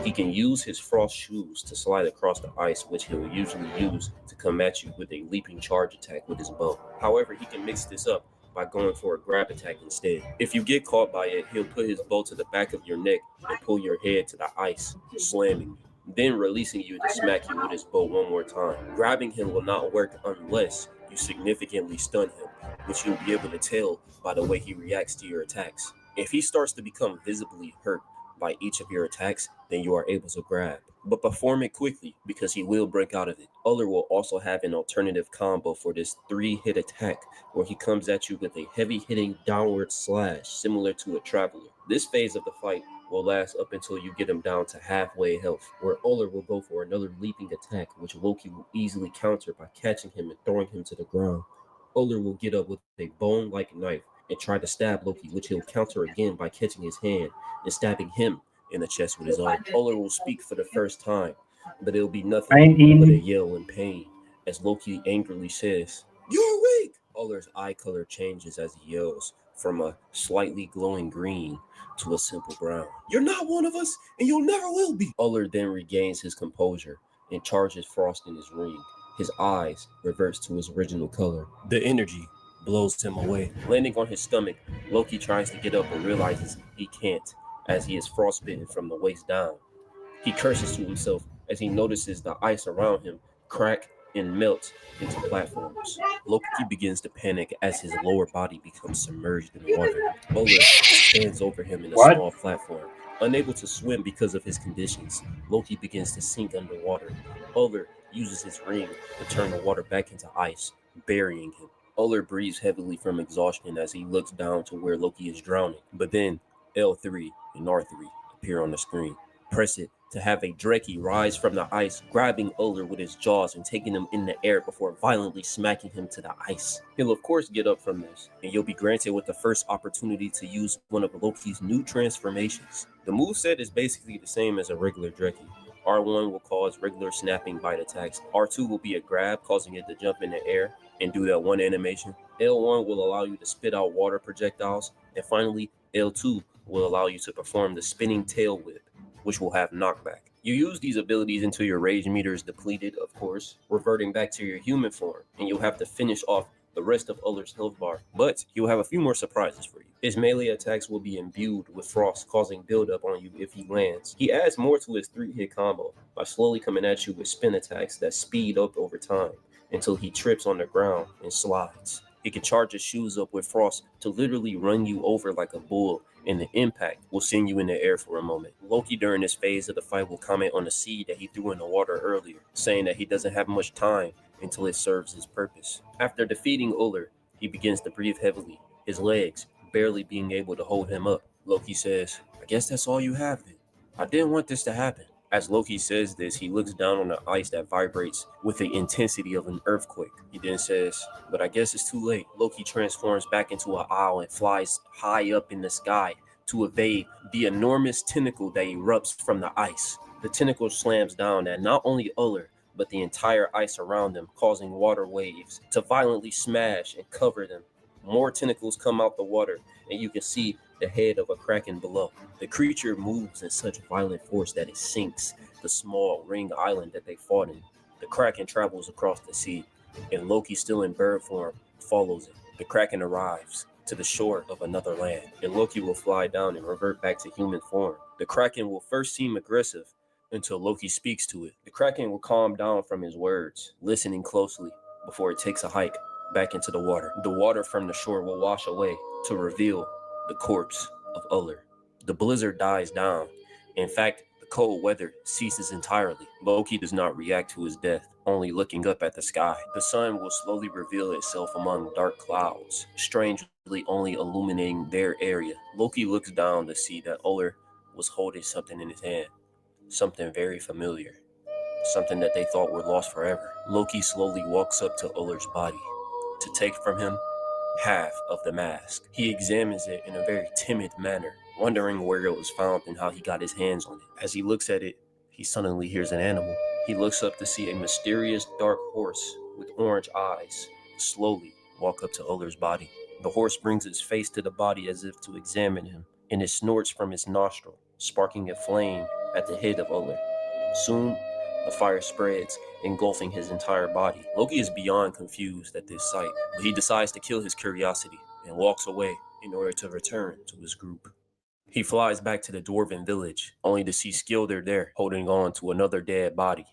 He can use his frost shoes to slide across the ice, which he'll usually use to come at you with a leaping charge attack with his bow. However, he can mix this up by going for a grab attack instead. If you get caught by it, he'll put his bow to the back of your neck and pull your head to the ice, slamming you, then releasing you to smack you with his bow one more time. Grabbing him will not work unless you significantly stun him, which you'll be able to tell by the way he reacts to your attacks. If he starts to become visibly hurt by each of your attacks, then you are able to grab. But perform it quickly because he will break out of it. Uller will also have an alternative combo for this 3-hit attack where he comes at you with a heavy hitting downward slash similar to a traveler. This phase of the fight will last up until you get him down to halfway health, where Uller will go for another leaping attack which Loki will easily counter by catching him and throwing him to the ground. Uller will get up with a bone-like knife and try to stab Loki, which he'll counter again by catching his hand and stabbing him in the chest with his own. Uller will speak for the first time, but it'll be nothing but a yell in pain as Loki angrily says, "You're weak!" Uller's eye color changes as he yells from a slightly glowing green to a simple brown. "You're not one of us, and you'll never will be!" Uller then regains his composure and charges Frost in his ring. His eyes reverts to his original color. The energy blows him away. Landing on his stomach, Loki tries to get up but realizes he can't, as he is frostbitten from the waist down. He curses to himself as he notices the ice around him crack and melt into platforms. Loki begins to panic as his lower body becomes submerged in water. Uller stands over him in a small platform. Unable to swim because of his conditions, Loki begins to sink underwater. Uller uses his ring to turn the water back into ice, burying him. Uller breathes heavily from exhaustion as he looks down to where Loki is drowning. But then L3 and R3 appear on the screen. Press it to have a Dreki rise from the ice, grabbing Uller with his jaws and taking him in the air before violently smacking him to the ice. He'll of course get up from this, and you'll be granted with the first opportunity to use one of Loki's new transformations. The moveset is basically the same as a regular Dreki. R1 will cause regular snapping bite attacks. R2 will be a grab, causing it to jump in the air and do that one animation. L1 will allow you to spit out water projectiles. And finally, L2 will allow you to perform the spinning tail whip, which will have knockback. You use these abilities until your rage meter is depleted, of course, reverting back to your human form, and you'll have to finish off the rest of Uller's health bar. But you'll have a few more surprises for you. His melee attacks will be imbued with frost, causing buildup on you if he lands. He adds more to his 3-hit combo by slowly coming at you with spin attacks that speed up over time until he trips on the ground and slides. He can charge his shoes up with frost to literally run you over like a bull, and the impact will send you in the air for a moment. Loki during this phase of the fight will comment on the seed that he threw in the water earlier, saying that he doesn't have much time until it serves his purpose. After defeating Uller, he begins to breathe heavily, his legs barely being able to hold him up. Loki says, "I guess that's all you have then. I didn't want this to happen." As Loki says this, he looks down on the ice that vibrates with the intensity of an earthquake. He then says, "But I guess it's too late." Loki transforms back into an owl and flies high up in the sky to evade the enormous tentacle that erupts from the ice. The tentacle slams down at not only Uller, but the entire ice around them, causing water waves to violently smash and cover them. More tentacles come out the water, and you can see the head of a kraken below. The creature moves in such violent force that it sinks the small ring island that they fought in. The kraken travels across the sea, and Loki, still in bird form, follows it. The kraken arrives to the shore of another land, and Loki will fly down and revert back to human form. The kraken will first seem aggressive until Loki speaks to it. The kraken will calm down from his words, listening closely before it takes a hike back into the water. The water from the shore will wash away to reveal the corpse of Uller. The blizzard dies down. In fact, the cold weather ceases entirely. Loki does not react to his death, only looking up at the sky. The sun will slowly reveal itself among dark clouds, strangely only illuminating their area. Loki looks down to see that Uller was holding something in his hand, something very familiar. something that they thought were lost forever. Loki slowly walks up to Uller's body to take from him half of the mask. He examines it in a very timid manner, wondering where it was found and how he got his hands on it. As he looks at it, he suddenly hears an animal. He looks up to see a mysterious dark horse with orange eyes slowly walk up to Uller's body. The horse brings its face to the body as if to examine him, and it snorts from its nostril, sparking a flame at the head of Uller. Soon, the fire spreads, engulfing his entire body. Loki is beyond confused at this sight, but he decides to kill his curiosity and walks away in order to return to his group. He flies back to the dwarven village, only to see Skilder there, holding on to another dead body,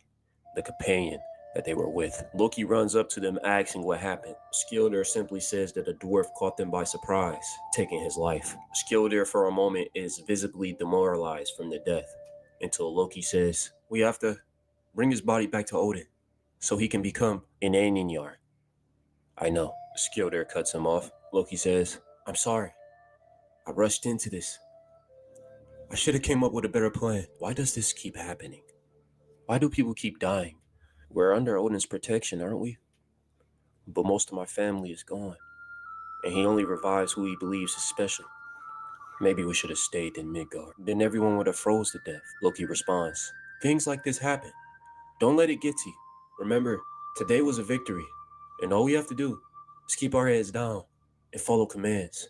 the companion that they were with. Loki runs up to them asking what happened. Skilder simply says that a dwarf caught them by surprise, taking his life. Skilder for a moment is visibly demoralized from the death, until Loki says, "We have to bring his body back to Odin, so he can become an Einarr." "I know." Skilder cuts him off. Loki says, "I'm sorry. I rushed into this. I should have came up with a better plan. Why does this keep happening? Why do people keep dying? We're under Odin's protection, aren't we? But most of my family is gone, and he only revives who he believes is special. Maybe we should have stayed in Midgard. Then everyone would have froze to death." Loki responds, "Things like this happen. Don't let it get to you. Remember, today was a victory, and all we have to do is keep our heads down and follow commands,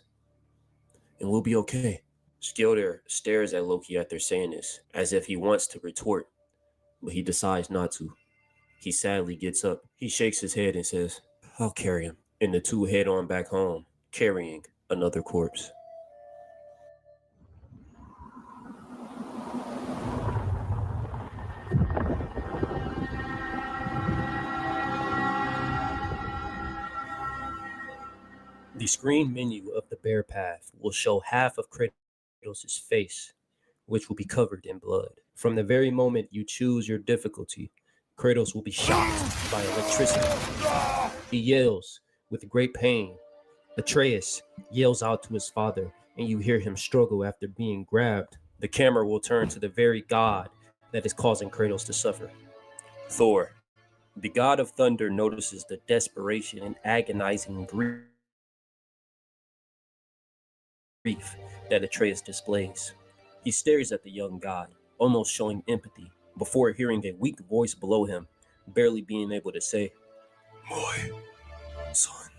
and we'll be okay." Skilder stares at Loki after saying this, as if he wants to retort, but he decides not to. He sadly gets up. He shakes his head and says, "I'll carry him." And the two head on back home, carrying another corpse. The screen menu of the Bear Path will show half of Kratos' face, which will be covered in blood. From the very moment you choose your difficulty, Kratos will be shocked by electricity. He yells with great pain. Atreus yells out to his father, and you hear him struggle after being grabbed. The camera will turn to the very god that is causing Kratos to suffer. Thor, the god of thunder, notices the desperation and agonizing grief that Atreus displays. He stares at the young god, almost showing empathy, before hearing a weak voice below him, barely being able to say, "My son."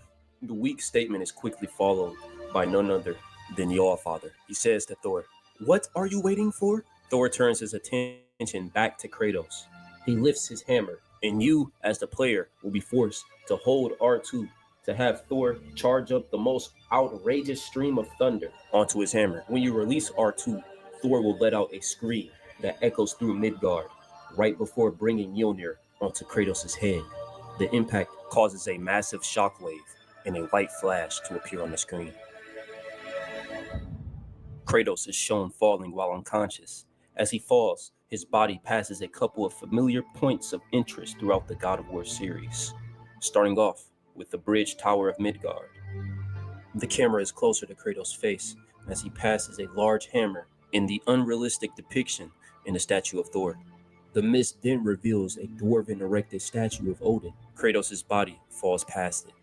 The weak statement is quickly followed by none other than your father. He says to Thor, "What are you waiting for?" Thor turns his attention back to Kratos. He lifts his hammer, and you, as the player, will be forced to hold R2 to have Thor charge up the most outrageous stream of thunder onto his hammer. When you release R2, Thor will let out a scream that echoes through Midgard right before bringing Mjolnir onto Kratos' head. The impact causes a massive shockwave and a white flash to appear on the screen. Kratos is shown falling while unconscious. As he falls, his body passes a couple of familiar points of interest throughout the God of War series, starting off with the bridge tower of Midgard. The camera is closer to Kratos' face as he passes a large hammer in the unrealistic depiction in the statue of Thor. The mist then reveals a dwarven erected statue of Odin. Kratos' body falls past it.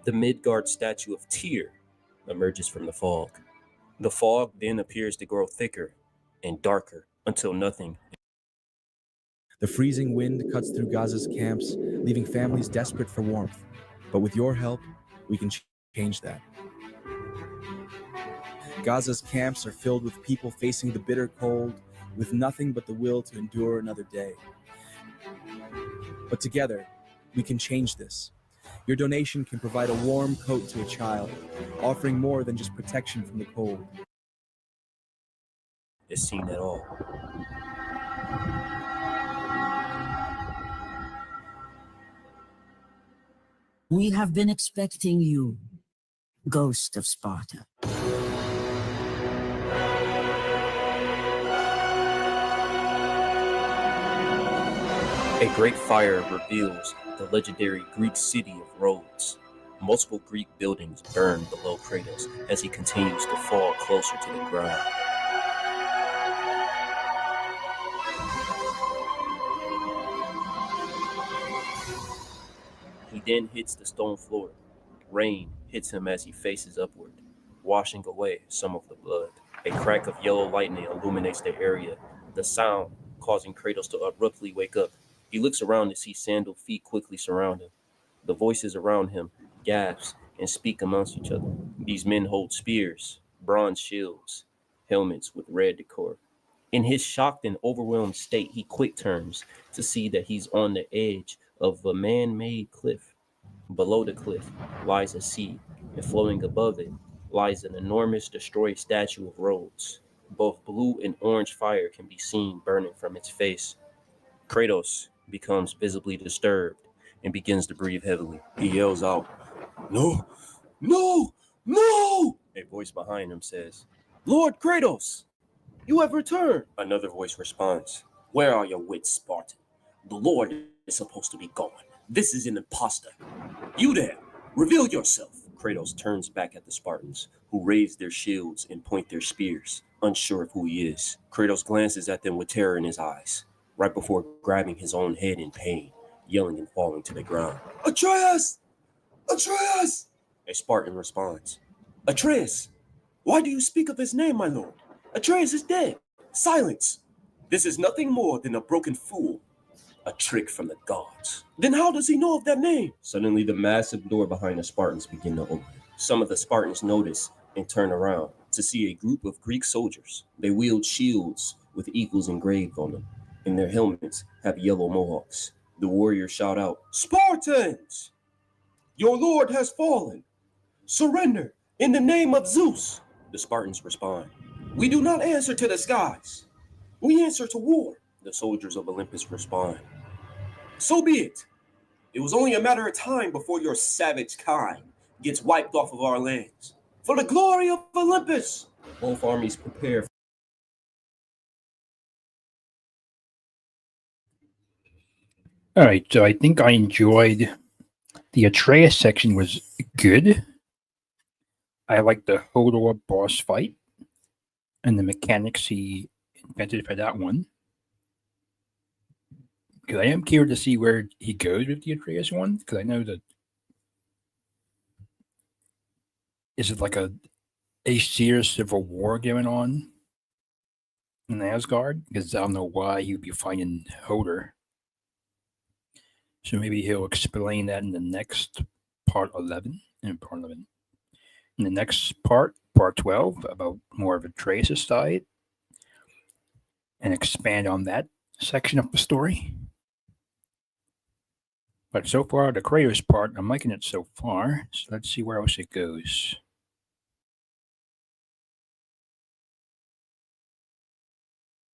The Midgard statue of Tyr emerges from the fog. The fog then appears to grow thicker and darker until nothing. The freezing wind cuts through Gaza's camps, leaving families desperate for warmth. But with your help, we can change that. Gaza's camps are filled with people facing the bitter cold, with nothing but the will to endure another day. But together, we can change this. Your donation can provide a warm coat to a child, offering more than just protection from the cold. Is seen at all. We have been expecting you, Ghost of Sparta. A great fire reveals the legendary Greek city of Rhodes. Multiple Greek buildings burn below Kratos as he continues to fall closer to the ground. then hits the stone floor. Rain hits him as he faces upward, washing away some of the blood. A crack of yellow lightning illuminates the area, the sound causing Kratos to abruptly wake up. He looks around to see sandaled feet quickly surround him. The voices around him gasp and speak amongst each other. These men hold spears, bronze shields, helmets with red decor. In his shocked and overwhelmed state, he quick turns to see that he's on the edge of a man-made cliff. Below the cliff lies a sea, and floating above it lies an enormous destroyed statue of Rhodes. Both blue and orange fire can be seen burning from its face. Kratos becomes visibly disturbed and begins to breathe heavily. He yells out, "No, no, no!" A voice behind him says, "Lord Kratos, you have returned." Another voice responds, "Where are your wits, Spartan? The Lord is supposed to be gone. This is an imposter. You there, reveal yourself." Kratos turns back at the Spartans, who raise their shields and point their spears, unsure of who he is. Kratos glances at them with terror in his eyes, right before grabbing his own head in pain, yelling and falling to the ground. "Atreus! Atreus!" A Spartan responds, "Atreus, why do you speak of his name, my lord? Atreus is dead. Silence! This is nothing more than a broken fool. A trick from the gods." "Then how does he know of that name?" Suddenly, the massive door behind the Spartans begin to open. Some of the Spartans notice and turn around to see a group of Greek soldiers. They wield shields with eagles engraved on them, and their helmets have yellow mohawks. The warriors shout out, "Spartans! Your lord has fallen. Surrender in the name of Zeus." The Spartans respond, "We do not answer to the skies. We answer to war." The soldiers of Olympus respond, "So be it. It was only a matter of time before your savage kind gets wiped off of our lands. For the glory of Olympus!" Both armies prepare. All right, so I think I enjoyed the Atreus section was good. I like the Hodor boss fight and the mechanics he invented for that one. Because I am curious to see where he goes with the Atreus one. Because I know that is it like a Aesir civil war going on in Asgard? Because I don't know why he would be fighting Hodor. So maybe he'll explain that in the next part 11. In the next part 12, about more of Atreus' side, and expand on that section of the story. But so far, the Kratos part, I'm liking it so far. So let's see where else it goes.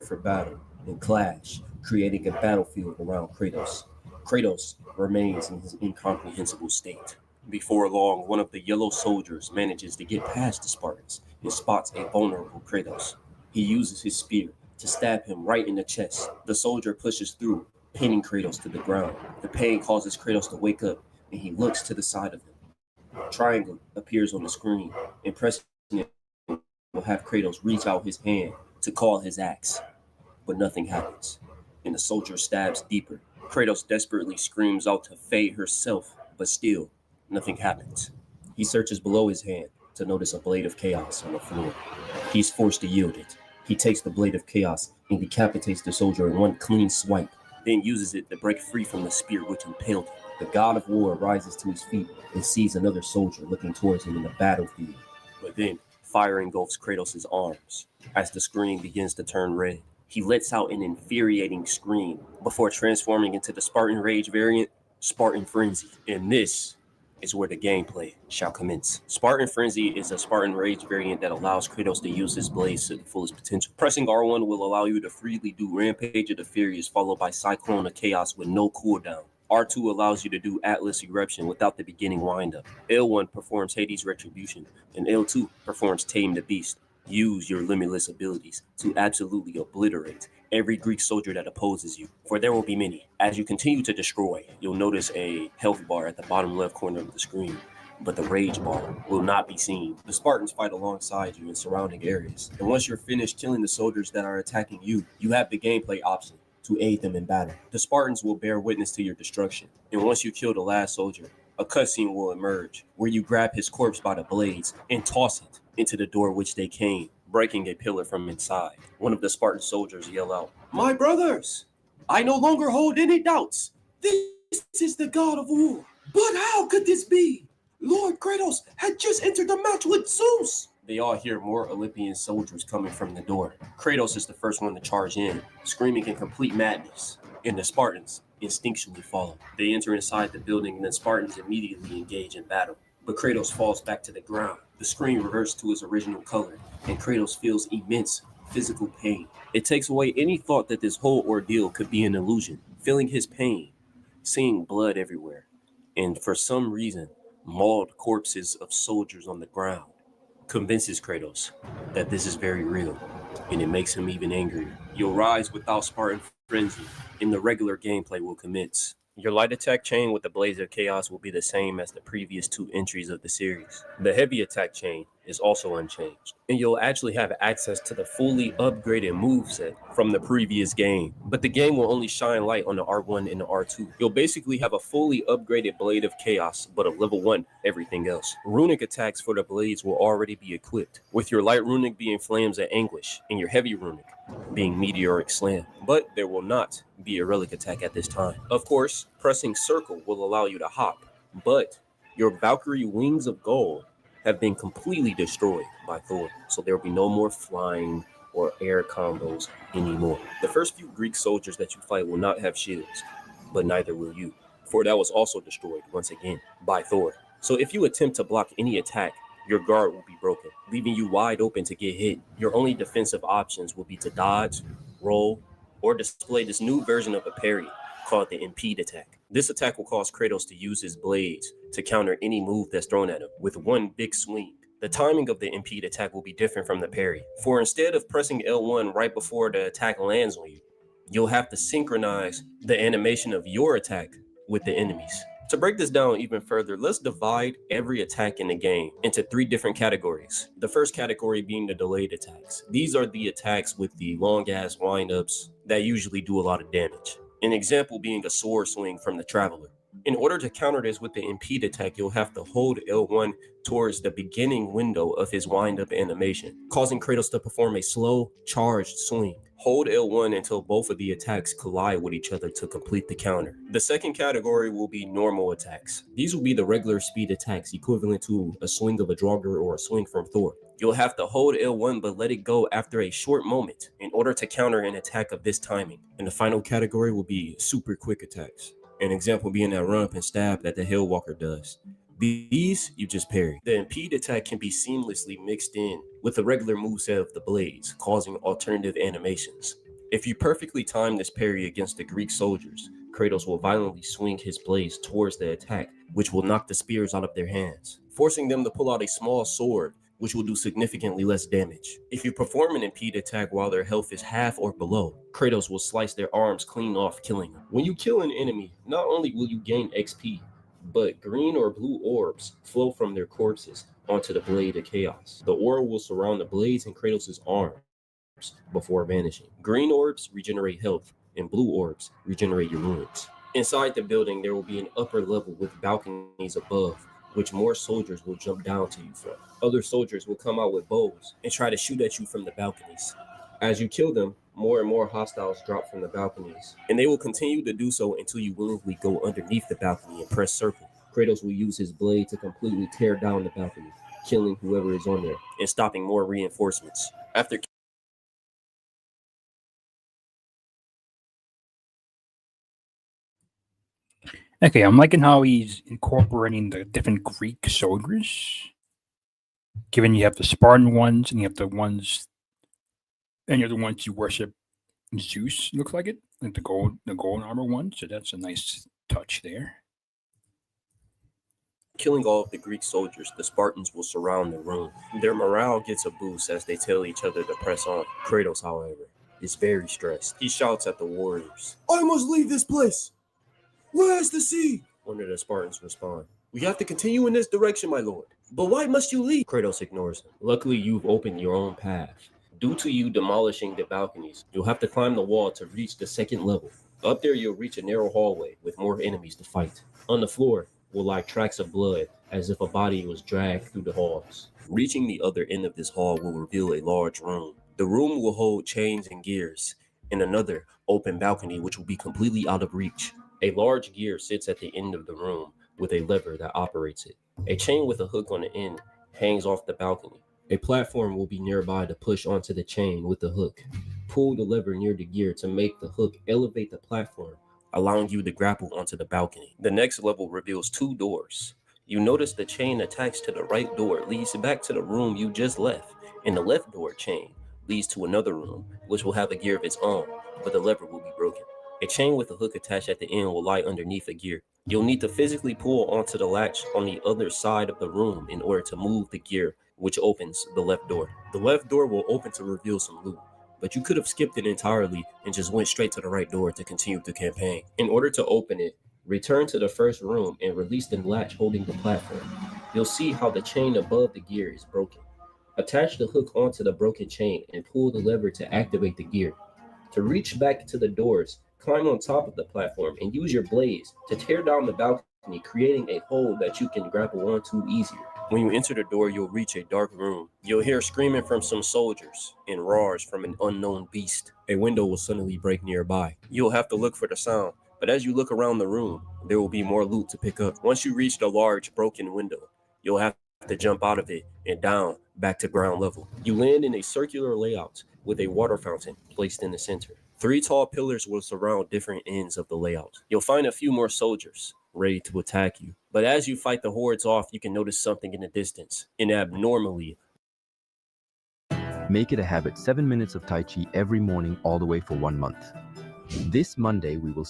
For battle and clash, creating a battlefield around Kratos. Kratos remains in his incomprehensible state. Before long, one of the yellow soldiers manages to get past the Spartans and spots a vulnerable Kratos. He uses his spear to stab him right in the chest. The soldier pushes through, pinning Kratos to the ground. The pain causes Kratos to wake up, and he looks to the side of him. A triangle appears on the screen, and pressing it will have Kratos reach out his hand to call his axe. But nothing happens, and the soldier stabs deeper. Kratos desperately screams out to Faye herself, but still, nothing happens. He searches below his hand to notice a blade of chaos on the floor. He's forced to yield it. He takes the blade of chaos and decapitates the soldier in one clean swipe, then uses it to break free from the spear which impaled him. The god of war rises to his feet and sees another soldier looking towards him in the battlefield. But then, fire engulfs Kratos' arms. As the screen begins to turn red, he lets out an infuriating scream before transforming into the Spartan Rage variant, Spartan Frenzy. And this is where the gameplay shall commence. Spartan Frenzy is a Spartan Rage variant that allows Kratos to use his blades to the fullest potential. Pressing R1 will allow you to freely do Rampage of the Furious followed by Cyclone of Chaos with no cooldown. R2 allows you to do Atlas Eruption without the beginning windup. L1 performs Hades Retribution, and L2 performs Tame the Beast. Use your limitless abilities to absolutely obliterate every Greek soldier that opposes you, for there will be many. As you continue to destroy, you'll notice a health bar at the bottom left corner of the screen, but the rage bar will not be seen. The Spartans fight alongside you in surrounding areas, and once you're finished killing the soldiers that are attacking you, you have the gameplay option to aid them in battle. The Spartans will bear witness to your destruction, and once you kill the last soldier, a cutscene will emerge where you grab his corpse by the blades and toss it into the door which they came, breaking a pillar from inside. One of the Spartan soldiers yell out, My brothers, I no longer hold any doubts. This is the god of war. But how could this be? Lord Kratos had just entered the match with Zeus. They all hear more Olympian soldiers coming from the door. Kratos is the first one to charge in, screaming in complete madness, and the Spartans instinctually follow. They enter inside the building and the Spartans immediately engage in battle. But Kratos falls back to the ground. The screen reverts to its original color, and Kratos feels immense physical pain. It takes away any thought that this whole ordeal could be an illusion. Feeling his pain, seeing blood everywhere, and for some reason, mauled corpses of soldiers on the ground, convinces Kratos that this is very real, and it makes him even angrier. You'll rise without Spartan frenzy, and the regular gameplay will commence. Your light attack chain with the Blaze of Chaos will be the same as the previous 2 entries of the series. The heavy attack chain is also unchanged, and you'll actually have access to the fully upgraded moveset from the previous game, but the game will only shine light on the R1 and the R2. You'll basically have a fully upgraded Blade of Chaos, but of level 1 everything else. Runic attacks for the blades will already be equipped, with your light runic being Flames of Anguish, and your heavy runic being Meteoric Slam, but there will not be a relic attack at this time. Of course, pressing circle will allow you to hop, but your Valkyrie Wings of Gold have been completely destroyed by Thor, so there will be no more flying or air combos anymore. The first few Greek soldiers that you fight will not have shields, but neither will you, for that was also destroyed once again by Thor. So if you attempt to block any attack, your guard will be broken, leaving you wide open to get hit. Your only defensive options will be to dodge, roll, or display this new version of a parry called the Impede attack. This attack will cause Kratos to use his blades to counter any move that's thrown at him with one big swing. The timing of the Impede attack will be different from the parry, for instead of pressing L1 right before the attack lands on you, you'll have to synchronize the animation of your attack with the enemies. To break this down even further, let's divide every attack in the game into 3 different categories. The first category being the delayed attacks. These are the attacks with the long-ass windups that usually do a lot of damage. An example being a sword swing from the Traveler. In order to counter this with the Impede attack, you'll have to hold L1 towards the beginning window of his wind-up animation, causing Kratos to perform a slow, charged swing. Hold L1 until both of the attacks collide with each other to complete the counter. The second category will be normal attacks. These will be the regular speed attacks equivalent to a swing of a Draugr or a swing from Thor. You'll have to hold L1 but let it go after a short moment in order to counter an attack of this timing. And the final category will be super quick attacks. An example being that run up and stab that the Hellwalker does. These, you just parry. The Impede attack can be seamlessly mixed in with the regular moveset of the blades, causing alternative animations. If you perfectly time this parry against the Greek soldiers, Kratos will violently swing his blades towards the attack, which will knock the spears out of their hands, forcing them to pull out a small sword, which will do significantly less damage. If you perform an Impede attack while their health is half or below, Kratos will slice their arms clean off, killing them. When you kill an enemy, not only will you gain XP, but green or blue orbs flow from their corpses onto the Blade of Chaos. The orb will surround the blades and Kratos' arms before vanishing. Green orbs regenerate health, and blue orbs regenerate your wounds. Inside the building, there will be an upper level with balconies above, which more soldiers will jump down to you from. Other soldiers will come out with bows and try to shoot at you from the balconies. As you kill them, more and more hostiles drop from the balconies, and they will continue to do so until you willingly go underneath the balcony and press circle. Kratos will use his blade to completely tear down the balcony, killing whoever is on there and stopping more reinforcements. After Okay, I'm liking how he's incorporating the different Greek soldiers. Given you have the Spartan ones and you have the ones, and you're the ones who worship Zeus. Looks like it, like the gold armor one. So that's a nice touch there. killing all of the Greek soldiers, the Spartans will surround the room. Their morale gets a boost as they tell each other to press on. Kratos, however, is very stressed. He shouts at the warriors, I must leave this place. Where is the sea? One of the Spartans respond, we have to continue in this direction, my lord. But why must you leave? Kratos ignores him. Luckily, you've opened your own path. Due to you demolishing the balconies, you'll have to climb the wall to reach the second level. Up there, you'll reach a narrow hallway with more enemies to fight. On the floor, will lie tracks of blood as if a body was dragged through the halls. Reaching the other end of this hall will reveal a large room. The room will hold chains and gears, and another open balcony which will be completely out of reach. A large gear sits at the end of the room with a lever that operates it. A chain with a hook on the end hangs off the balcony. A platform will be nearby to push onto the chain with the hook. Pull the lever near the gear to make the hook elevate the platform, allowing you to grapple onto the balcony. The next level reveals 2 doors. You notice the chain attached to the right door leads back to the room you just left, and the left door chain leads to another room, which will have a gear of its own, but the lever will be broken. A chain with a hook attached at the end will lie underneath a gear. You'll need to physically pull onto the latch on the other side of the room in order to move the gear, which opens the left door. The left door will open to reveal some loot, but you could have skipped it entirely and just went straight to the right door to continue the campaign. In order to open it, return to the first room and release the latch holding the platform. You'll see how the chain above the gear is broken. Attach the hook onto the broken chain and pull the lever to activate the gear. To reach back to the doors, climb on top of the platform and use your blades to tear down the balcony, creating a hole that you can grapple onto easier. When you enter the door, you'll reach a dark room. You'll hear screaming from some soldiers and roars from an unknown beast. A window will suddenly break nearby. You'll have to look for the sound, but as you look around the room, there will be more loot to pick up. Once you reach the large broken window, you'll have to jump out of it and down back to ground level. You land in a circular layout with a water fountain placed in the center. 3 tall pillars will surround different ends of the layout. You'll find a few more soldiers ready to attack you. But as you fight the hordes off, you can notice something in the distance, an abnormally Make it a habit 7 minutes of Tai Chi every morning all the way for 1 month. This Monday we will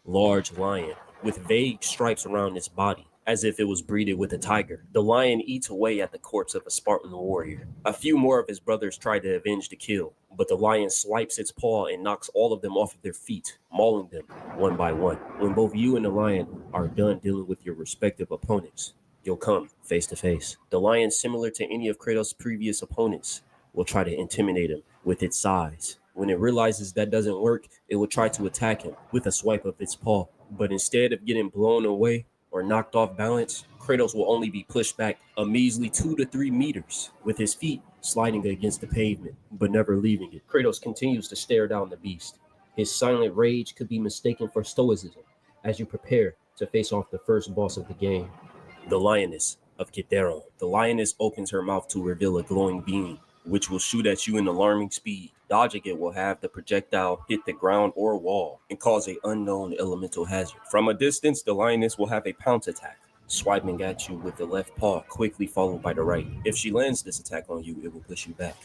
large lion with vague stripes around its body, as if it was breeded with a tiger. The lion eats away at the corpse of a Spartan warrior. A few more of his brothers try to avenge the kill, but the lion swipes its paw and knocks all of them off of their feet, mauling them one by one. When both you and the lion are done dealing with your respective opponents, you'll come face to face. The lion, similar to any of Kratos' previous opponents, will try to intimidate him with its size. When it realizes that doesn't work, it will try to attack him with a swipe of its paw. But instead of getting blown away or knocked off balance, Kratos will only be pushed back a measly 2 to 3 meters, with his feet sliding against the pavement, but never leaving it. Kratos continues to stare down the beast. His silent rage could be mistaken for stoicism as you prepare to face off the first boss of the game, the Lioness of Kithera. The lioness opens her mouth to reveal a glowing beam, which will shoot at you in alarming speed. Dodging it will have the projectile hit the ground or wall and cause an unknown elemental hazard. From a distance, the lioness will have a pounce attack, swiping at you with the left paw, quickly followed by the right. If she lands this attack on you, it will push you back.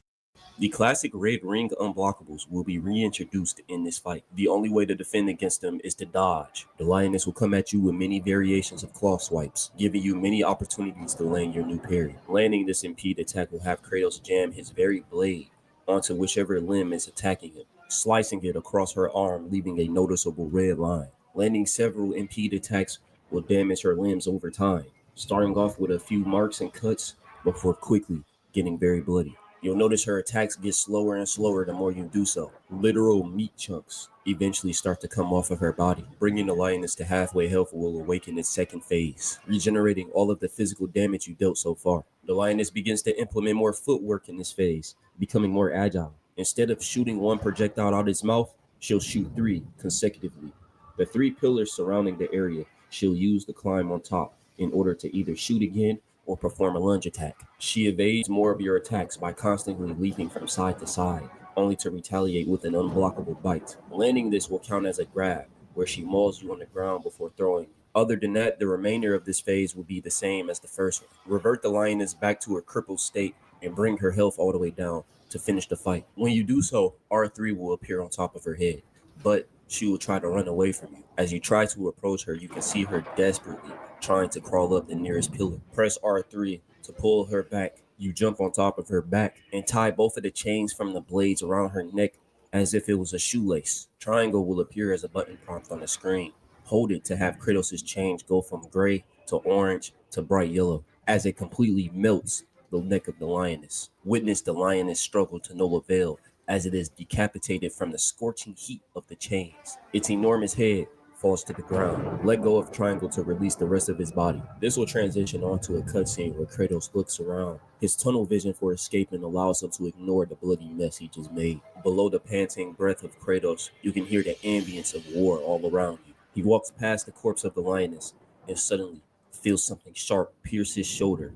The classic red ring unblockables will be reintroduced in this fight. The only way to defend against them is to dodge. The lioness will come at you with many variations of claw swipes, giving you many opportunities to land your new parry. Landing this impede attack will have Kratos jam his very blade onto whichever limb is attacking him, slicing it across her arm, leaving a noticeable red line. Landing several impede attacks will damage her limbs over time, starting off with a few marks and cuts before quickly getting very bloody. You'll notice her attacks get slower and slower the more you do so. Literal meat chunks eventually start to come off of her body. Bringing the lioness to halfway health will awaken its second phase, regenerating all of the physical damage you dealt so far. The lioness begins to implement more footwork in this phase, becoming more agile. Instead of shooting one projectile out its mouth, she'll shoot 3 consecutively. The 3 pillars surrounding the area she'll use to climb on top in order to either shoot again or perform a lunge attack. She evades more of your attacks by constantly leaping from side to side, only to retaliate with an unblockable bite. Landing this will count as a grab, where she mauls you on the ground before throwing you. Other than that, the remainder of this phase will be the same as the first one. Revert the lioness back to her crippled state and bring her health all the way down to finish the fight. When you do so, R3 will appear on top of her head, but she will try to run away from you. As you try to approach her, you can see her desperately trying to crawl up the nearest pillar. Press R3 to pull her back. You jump on top of her back and tie both of the chains from the blades around her neck as if it was a shoelace. Triangle will appear as a button prompt on the screen. Hold it to have Kratos' chains go from gray to orange to bright yellow as it completely melts the neck of the lioness. Witness the lioness struggle to no avail as it is decapitated from the scorching heat of the chains. Its enormous head falls to the ground. Let go of triangle to release the rest of his body. This will transition onto a cutscene where Kratos looks around. His tunnel vision for escaping allows him to ignore the bloody mess he just made. Below the panting breath of Kratos, you can hear the ambience of war all around you. He walks past the corpse of the lioness and suddenly feels something sharp pierce his shoulder.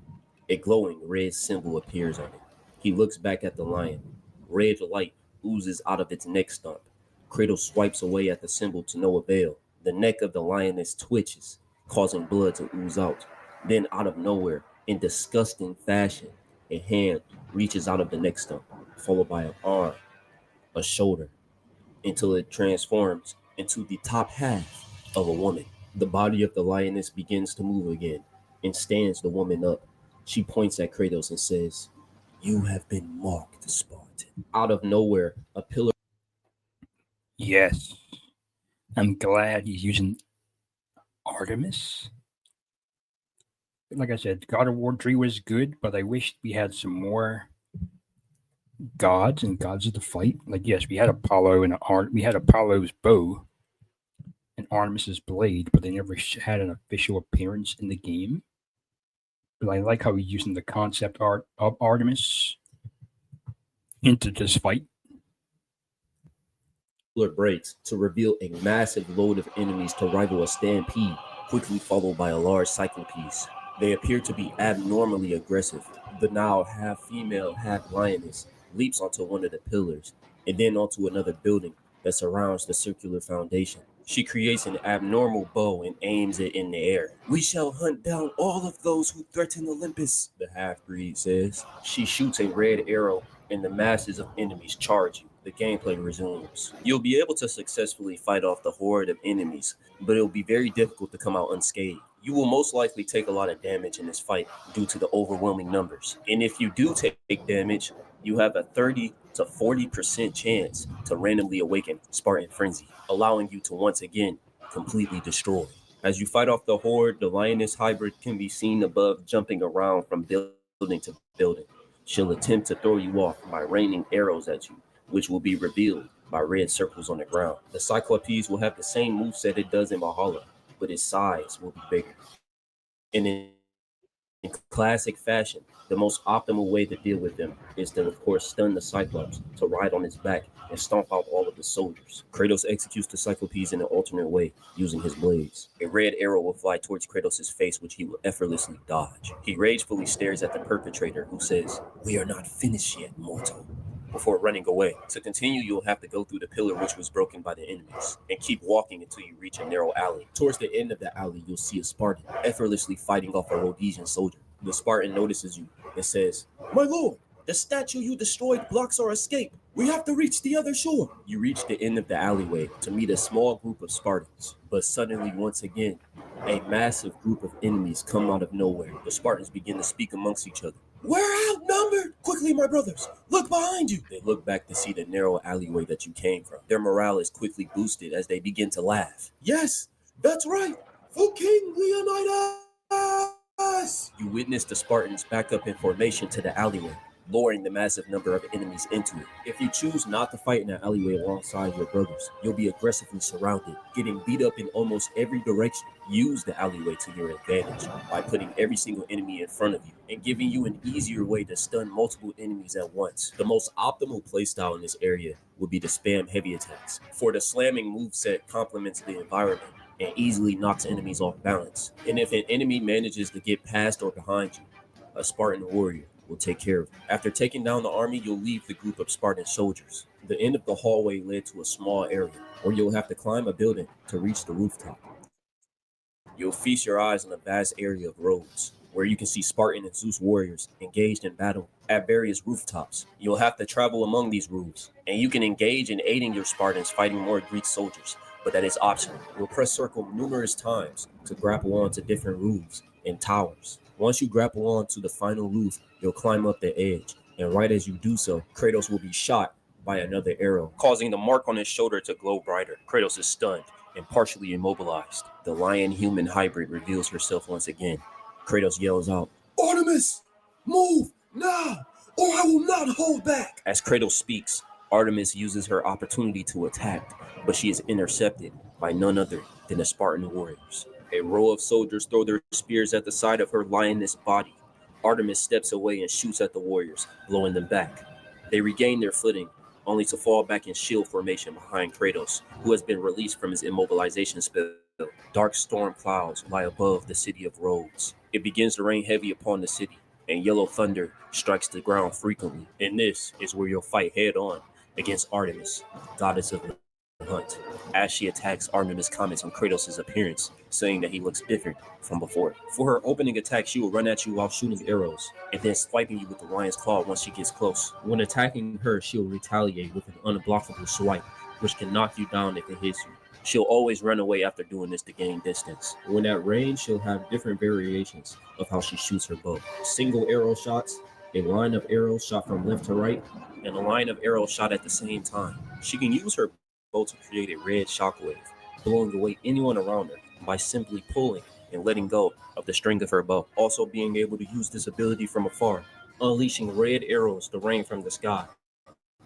A glowing red symbol appears on it. He looks back at the lion. Red light oozes out of its neck stump. Kratos swipes away at the symbol to no avail. The neck of the lioness twitches, causing blood to ooze out. Then, out of nowhere, in disgusting fashion, a hand reaches out of the neck stump, followed by an arm, a shoulder, until it transforms into the top half of a woman. The body of the lioness begins to move again and stands the woman up. She points at Kratos and says, "You have been marked, Spartan." Out of nowhere, a pillar. Yes. I'm glad he's using Artemis. Like I said, God of War 3 was good, but I wish we had some more gods and gods of the fight. Like, yes, we had Apollo and we had Apollo's bow and Artemis's blade, but they never had an official appearance in the game. But I like how he's using the concept art of Artemis into this fight. Breaks to reveal a massive load of enemies to rival a stampede, quickly followed by a large cyclopes. They appear to be abnormally aggressive. The now half female, half lioness leaps onto one of the pillars and then onto another building that surrounds the circular foundation. She creates an abnormal bow and aims it in the air. "We shall hunt down all of those who threaten Olympus," the half-breed says. She shoots a red arrow and the masses of enemies charge you. The gameplay resumes. You'll be able to successfully fight off the horde of enemies, but it'll be very difficult to come out unscathed. You will most likely take a lot of damage in this fight due to the overwhelming numbers. And if you do take damage, you have a 30 to 40% chance to randomly awaken Spartan Frenzy, allowing you to once again completely destroy. As you fight off the horde, the lioness hybrid can be seen above, jumping around from building to building. She'll attempt to throw you off by raining arrows at you, which will be revealed by red circles on the ground. The Cyclopes will have the same moveset it does in Valhalla, but its size will be bigger. And in classic fashion, the most optimal way to deal with them is to, of course, stun the Cyclops, to ride on his back and stomp out all of the soldiers. Kratos executes the Cyclopes in an alternate way, using his blades. A red arrow will fly towards Kratos' face, which he will effortlessly dodge. He ragefully stares at the perpetrator, who says, "We are not finished yet, mortal," before running away. To continue, you'll have to go through the pillar which was broken by the enemies, and keep walking until you reach a narrow alley. Towards the end of the alley, you'll see a Spartan effortlessly fighting off a Rhodesian soldier. The Spartan notices you and says, "My lord, the statue you destroyed blocks our escape. We have to reach the other shore." You reach the end of the alleyway to meet a small group of Spartans, but suddenly, once again, a massive group of enemies come out of nowhere. The Spartans begin to speak amongst each other. "We're outnumbered! Quickly, my brothers, look behind you!" They look back to see the narrow alleyway that you came from. Their morale is quickly boosted as they begin to laugh. "Yes, that's right. For King Leonidas!" You witness the Spartans back up in formation to the alleyway, luring the massive number of enemies into it. If you choose not to fight in the alleyway alongside your brothers, you'll be aggressively surrounded, getting beat up in almost every direction. Use the alleyway to your advantage by putting every single enemy in front of you and giving you an easier way to stun multiple enemies at once. The most optimal playstyle in this area would be to spam heavy attacks, for the slamming moveset complements the environment and easily knocks enemies off balance. And if an enemy manages to get past or behind you, a Spartan warrior will take care of you. After taking down the army, you'll leave the group of Spartan soldiers. The end of the hallway led to a small area where you'll have to climb a building to reach the rooftop. You'll feast your eyes on a vast area of roads where you can see Spartan and Zeus warriors engaged in battle at various rooftops. You'll have to travel among these roofs, and you can engage in aiding your Spartans fighting more Greek soldiers, but that is optional. You'll press circle numerous times to grapple onto different roofs and towers. Once you grapple onto the final roof, you'll climb up the edge, and right as you do so, Kratos will be shot by another arrow, causing the mark on his shoulder to glow brighter. Kratos is stunned and partially immobilized. The lion-human hybrid reveals herself once again. Kratos yells out, "Artemis, move now, or I will not hold back." As Kratos speaks, Artemis uses her opportunity to attack, but she is intercepted by none other than the Spartan warriors. A row of soldiers throw their spears at the side of her lioness body. Artemis steps away and shoots at the warriors, blowing them back. They regain their footing, only to fall back in shield formation behind Kratos, who has been released from his immobilization spell. Dark storm clouds lie above the city of Rhodes. It begins to rain heavy upon the city, and yellow thunder strikes the ground frequently. And this is where you'll fight head on against Artemis, goddess of the hunt. As she attacks, Artemis comments on Kratos' appearance, saying that he looks different from before. For her opening attack, she will run at you while shooting arrows, and then swiping you with the lion's claw once she gets close. When attacking her, she will retaliate with an unblockable swipe, which can knock you down if it hits you. She'll always run away after doing this to gain distance. When at range, she'll have different variations of how she shoots her bow. Single arrow shots, a line of arrows shot from left to right, and a line of arrows shot at the same time. She can use her bow to create a red shockwave, blowing away anyone around her by simply pulling and letting go of the string of her bow. Also being able to use this ability from afar, unleashing red arrows to rain from the sky.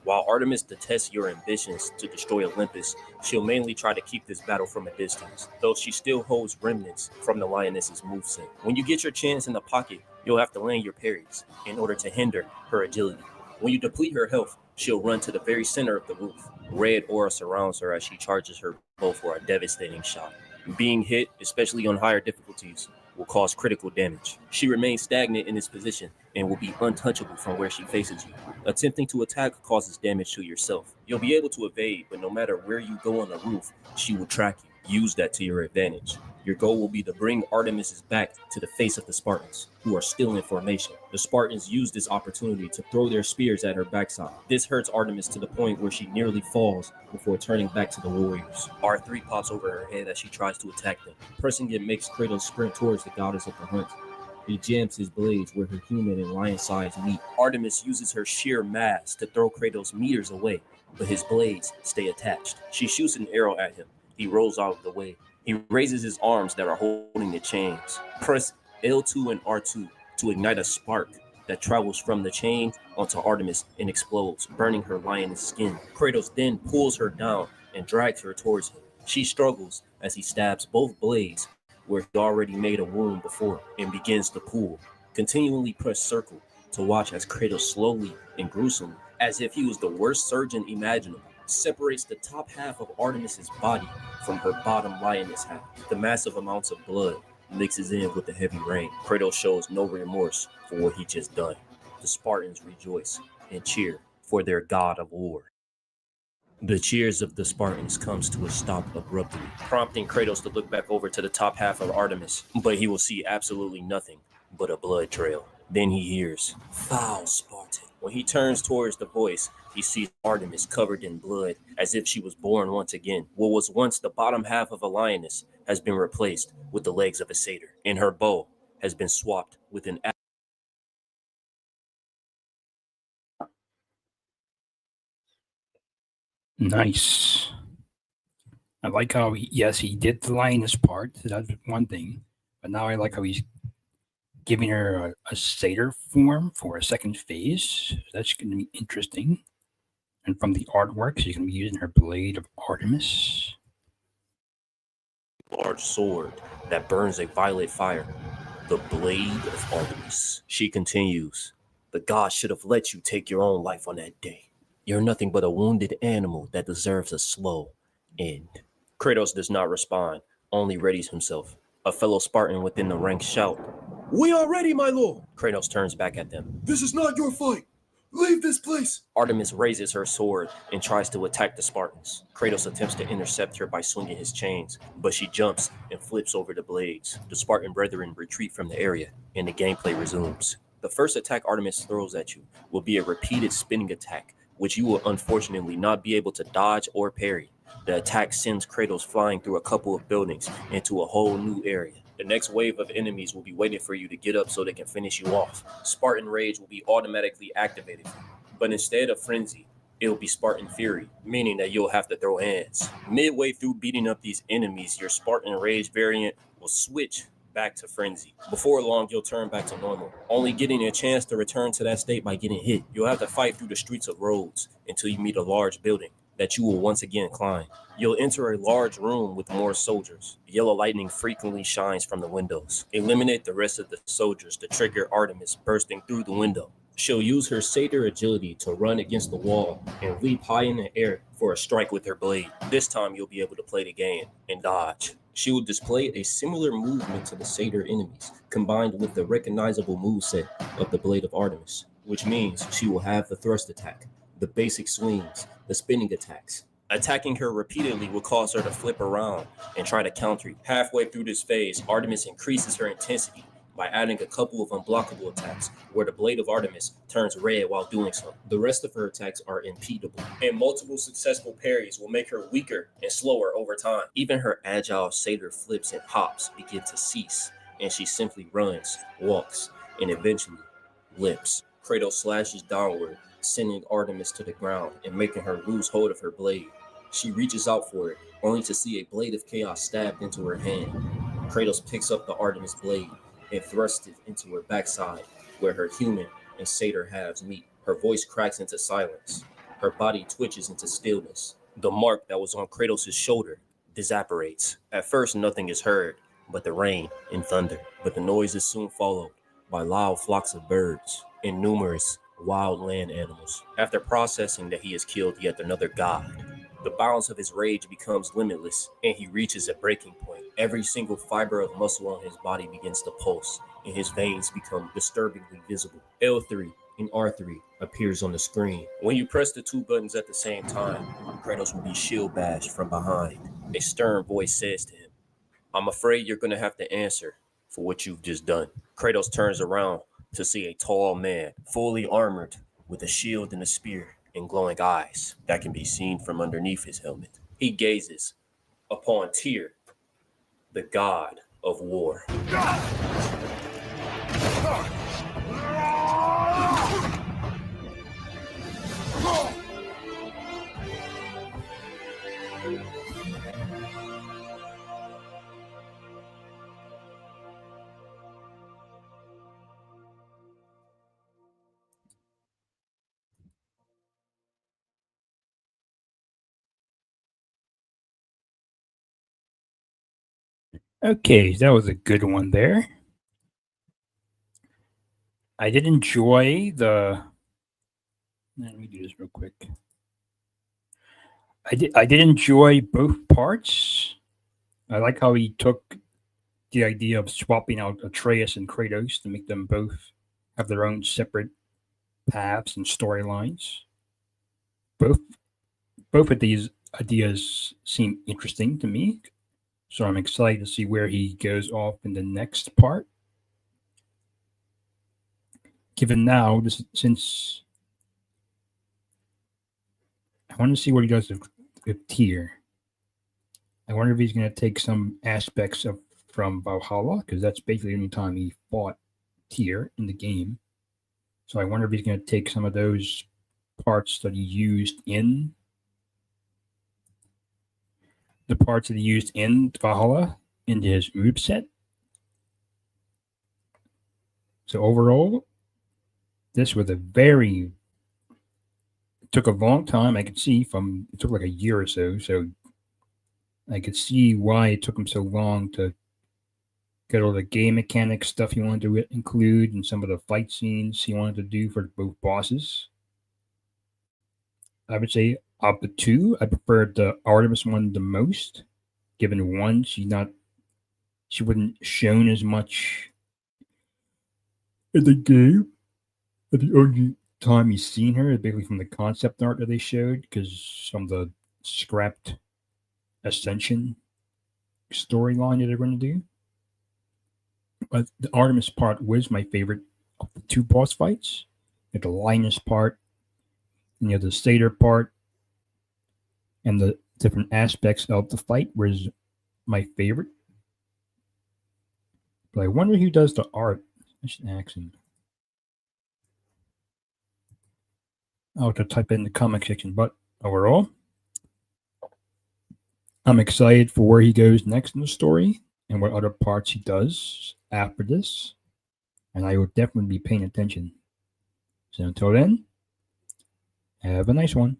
While Artemis detests your ambitions to destroy Olympus, she'll mainly try to keep this battle from a distance, though she still holds remnants from the lioness's moveset. When you get your chance in the pocket, you'll have to land your parries in order to hinder her agility. When you deplete her health, she'll run to the very center of the roof. Red aura surrounds her as she charges her bow for a devastating shot. Being hit, especially on higher difficulties, will cause critical damage. She remains stagnant in this position and will be untouchable from where she faces you. Attempting to attack causes damage to yourself. You'll be able to evade, but no matter where you go on the roof, she will track you. Use that to your advantage. Your goal will be to bring Artemis's back to the face of the Spartans, who are still in formation. The Spartans use this opportunity to throw their spears at her backside. This hurts Artemis to the point where she nearly falls before turning back to the warriors. R3 pops over her head as she tries to attack them. Pressing it makes Kratos sprint towards the goddess of the hunt. He jams his blades where her human and lion sides meet. Artemis uses her sheer mass to throw Kratos meters away, but his blades stay attached. She shoots an arrow at him. He rolls out of the way. He raises his arms that are holding the chains. Press L2 and R2 to ignite a spark that travels from the chain onto Artemis and explodes, burning her lioness skin. Kratos then pulls her down and drags her towards him. She struggles as he stabs both blades where he already made a wound before and begins to pull. Continually press circle to watch as Kratos slowly and gruesomely, as if he was the worst surgeon imaginable, separates the top half of Artemis's body from her bottom lioness half. The massive amounts of blood mixes in with the heavy rain. Kratos shows no remorse for what he just done. The Spartans rejoice and cheer for their god of war. The cheers of the Spartans comes to a stop abruptly, prompting Kratos to look back over to the top half of Artemis, but he will see absolutely nothing but a blood trail. Then he hears, "Foul Spartan." When he turns towards the voice, he sees Artemis covered in blood, as if she was born once again. What was once the bottom half of a lioness has been replaced with the legs of a satyr, and her bow has been swapped with an Nice. I like how he did the lioness part. So that's one thing. But now I like how he's giving her a satyr form for a second phase. That's going to be interesting. And from the artwork, she's going to be using her blade of Artemis. large sword that burns a violet fire. The blade of Artemis. She continues, "The gods should have let you take your own life on that day. You're nothing but a wounded animal that deserves a slow end." Kratos does not respond, only readies himself. A fellow Spartan within the ranks shout, "We are ready, my lord." Kratos turns back at them. "This is not your fight. Leave this place." Artemis raises her sword and tries to attack the Spartans. Kratos attempts to intercept her by swinging his chains, but she jumps and flips over the blades. The Spartan brethren retreat from the area, and the gameplay resumes. The first attack Artemis throws at you will be a repeated spinning attack, which you will unfortunately not be able to dodge or parry. The attack sends Kratos flying through a couple of buildings into a whole new area. The next wave of enemies will be waiting for you to get up so they can finish you off. Spartan Rage will be automatically activated, but instead of Frenzy, it will be Spartan Fury, meaning that you'll have to throw hands. Midway through beating up these enemies, your Spartan Rage variant will switch back to Frenzy. Before long, you'll turn back to normal, only getting a chance to return to that state by getting hit. You'll have to fight through the streets of Rhodes until you meet a large building. that you will once again climb. You'll enter a large room with more soldiers. Yellow lightning frequently shines from the windows. Eliminate the rest of the soldiers to trigger Artemis bursting through the window. She'll use her satyr agility to run against the wall and leap high in the air for a strike with her blade. This time you'll be able to play the game and dodge. She will display a similar movement to the satyr enemies, combined with the recognizable moveset of the Blade of Artemis, which means she will have the thrust attack, the basic swings, the spinning attacks. Attacking her repeatedly will cause her to flip around and try to counter you. Halfway through this phase, Artemis increases her intensity by adding a couple of unblockable attacks, where the Blade of Artemis turns red while doing so. The rest of her attacks are impedable, and multiple successful parries will make her weaker and slower over time. Even her agile satyr flips and hops begin to cease, and she simply runs, walks, and eventually limps. Kratos slashes downward, sending Artemis to the ground and making her lose hold of her blade. She reaches out for it, only to see a blade of chaos stabbed into her hand. Kratos picks up the Artemis blade and thrusts it into her backside, where her human and satyr halves meet. Her voice cracks into silence. Her body twitches into stillness. The mark that was on Kratos' shoulder disapparates. At first, nothing is heard but the rain and thunder, but the noise is soon followed by loud flocks of birds and numerous wild land animals. After processing that he has killed yet another god, the bounds of his rage becomes limitless, and he reaches a breaking point. Every single fiber of muscle on his body begins to pulse, and his veins become disturbingly visible. L3 and R3 appears on the screen. When you press the two buttons at the same time, Kratos will be shield bashed from behind. A stern voice says to him, "I'm afraid you're going to have to answer for what you've just done." Kratos turns around to see a tall man, fully armored, with a shield and a spear and glowing eyes that can be seen from underneath his helmet. He gazes upon Tyr, the god of war. Okay, that was a good one there. I did enjoy the. Let me do this real quick. I did enjoy both parts. I like how he took the idea of swapping out Atreus and Kratos to make them both have their own separate paths and storylines. Both of these ideas seem interesting to me, so I'm excited to see where he goes off in the next part. Given now, since I want to see what he does with Tyr. I wonder if he's going to take some aspects from Valhalla, because that's basically the only time he fought Tyr in the game. So I wonder if he's going to take some of those parts that he used in Valhalla into his moveset. So overall, this was it took a long time. I could see it took like a year or so. So I could see why it took him so long to get all the game mechanics stuff he wanted to include and some of the fight scenes he wanted to do for both bosses. I would say of the two, I preferred the Artemis one the most. Given one, she wasn't shown as much in the game. But the only time you've seen her is basically from the concept art that they showed, because some of the scrapped Ascension storyline that they're going to do. But the Artemis part was my favorite of the two boss fights. You have the Linus part, and you have the Satyr part, and the different aspects of the fight was my favorite. But I wonder who does the art. I should ask him. I'll have to type it in the comment section. But overall, I'm excited for where he goes next in the story and what other parts he does after this. And I will definitely be paying attention. So until then, have a nice one.